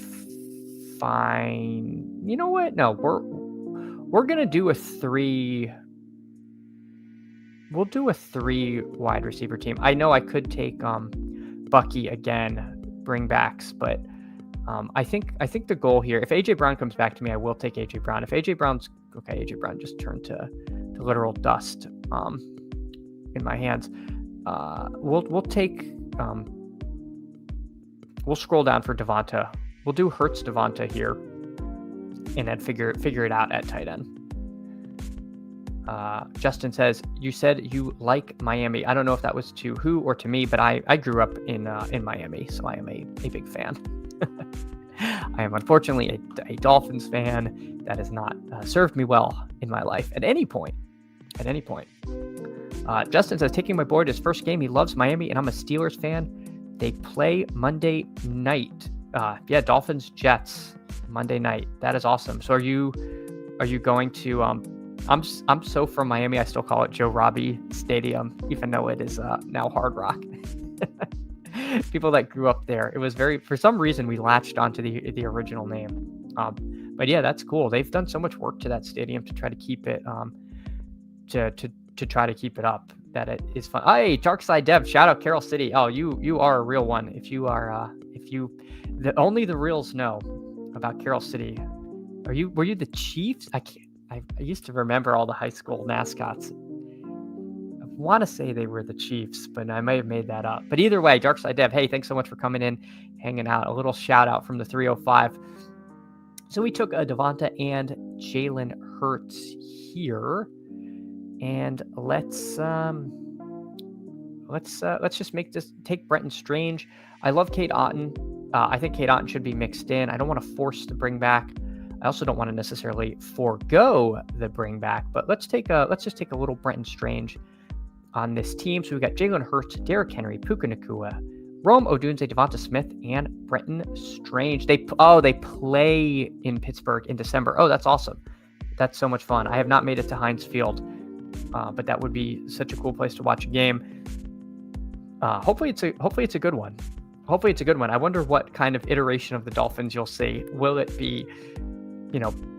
fine. You know what? No, we're gonna do a 3. We'll do a 3 wide receiver team. I know I could take Bucky again, bringbacks, but I think the goal here, if AJ Brown comes back to me, I will take AJ Brown. If AJ Brown's okay, AJ Brown just turned to literal dust in my hands. We'll take we'll scroll down for Devonta. We'll do Hurts Devonta here, and then figure it out at tight end. Justin says, you said you like Miami. I don't know if that was to who or to me, but I grew up in Miami, so I am a big fan. I am unfortunately a Dolphins fan. That has not served me well in my life at any point. Justin says, taking my boy to his first game. He loves Miami, and I'm a Steelers fan. They play Monday night. Dolphins Jets Monday night. That is awesome. So are you going to? I'm so from Miami. I still call it Joe Robbie Stadium, even though it is now Hard Rock. People that grew up there, it was for some reason we latched onto the original name. But yeah, that's cool. They've done so much work to that stadium to try to keep it to try to keep it up, that it is fun. Hey, Darkside Dev, shout out Carroll City. Oh, you are a real one. If you are only the reals know about Carroll City. Were you the Chiefs? I used to remember all the high school mascots. I want to say they were the Chiefs, but I may have made that up. But either way, Darkside Dev, hey, thanks so much for coming in, hanging out. A little shout out from the 305. So we took a Devonta and Jalen Hurts here, and let's just take Brenton Strange. I love Kate Otten. I think Kate Otten should be mixed in. I don't want to force the bring back. I also don't want to necessarily forego the bring back, but let's just take a little Brenton Strange on this team. So we got Jalen Hurts, Derrick Henry, Puka Nacua, Rome Odunze, Devonta Smith, and Brenton Strange. They play in Pittsburgh in December. Oh, that's awesome. That's so much fun. I have not made it to Heinz Field, but that would be such a cool place to watch a game. Hopefully it's a good one. Hopefully it's a good one. I wonder what kind of iteration of the Dolphins you'll see. Will it be,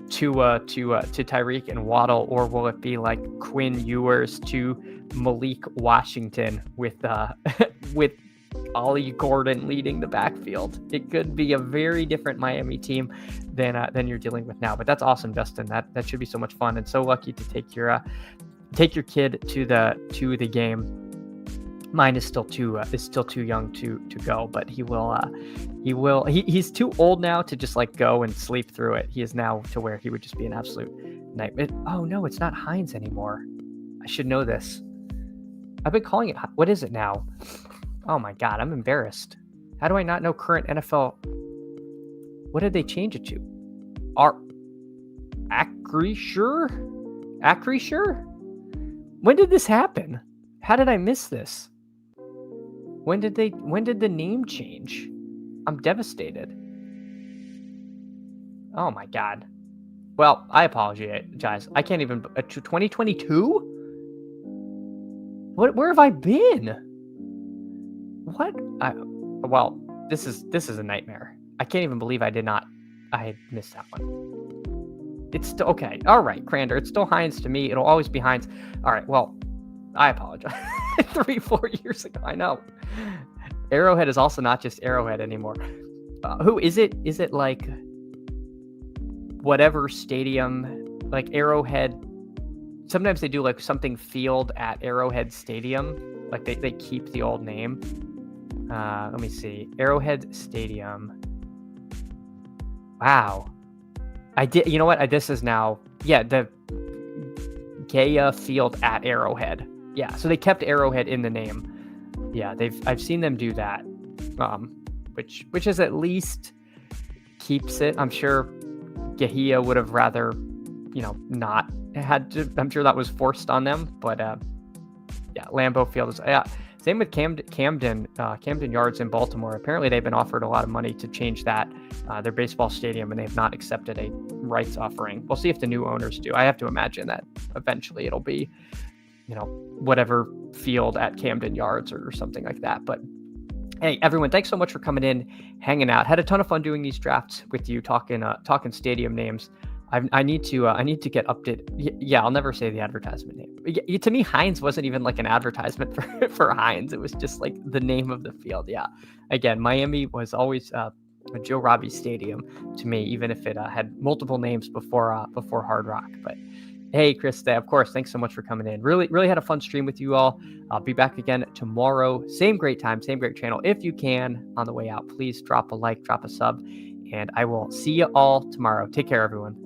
Tua to Tyreek and Waddle, or will it be like Quinn Ewers to Malik Washington with with Ollie Gordon leading the backfield? It could be a very different Miami team than you're dealing with now. But that's awesome, Justin. That should be so much fun, and so lucky to take your kid to the game. Mine is still too young to go, but he's too old now to just like go and sleep through it. He is now to where he would just be an absolute nightmare. Oh no, it's not Heinz anymore. I should know this. I've been calling it. What is it now? Oh my God, I'm embarrassed. How do I not know current NFL? What did they change it to? Acrisure? When did this happen? How did I miss this? When did the name change? I'm devastated. Oh my God. Well, I apologize. I can't even. 2022? Where have I been? What? Well, this is a nightmare. I can't even believe I had missed that one. It's still okay. All right, Crander. It's still Heinz to me. It'll always be Heinz. All right. Well, I apologize. 3-4 years ago, I know. Arrowhead is also not just Arrowhead anymore. Who is it? Is it like whatever stadium, like Arrowhead? Sometimes they do like something field at Arrowhead Stadium. Like they keep the old name. Let me see. Arrowhead Stadium. Wow. I did. You know what? This is now. Yeah, the Gaia Field at Arrowhead. Yeah, so they kept Arrowhead in the name. Yeah, I've seen them do that, which is at least keeps it. I'm sure Gahia would have rather, not had to. I'm sure that was forced on them, but yeah, Lambeau Field is. Yeah, same with Camden Yards in Baltimore. Apparently, they've been offered a lot of money to change that their baseball stadium, and they've not accepted a rights offering. We'll see if the new owners do. I have to imagine that eventually it'll be, whatever field at Camden Yards or something like that. But hey, everyone, thanks so much for coming in, hanging out. Had a ton of fun doing these drafts with you, talking stadium names. I need to get updated. Yeah, I'll never say the advertisement name. To me, Heinz wasn't even like an advertisement for Heinz. It was just like the name of the field. Yeah. Again, Miami was always a Joe Robbie Stadium to me, even if it had multiple names before Hard Rock. But hey, Chris, of course, thanks so much for coming in. Really, really had a fun stream with you all. I'll be back again tomorrow. Same great time, same great channel. If you can, on the way out, please drop a like, drop a sub, and I will see you all tomorrow. Take care, everyone.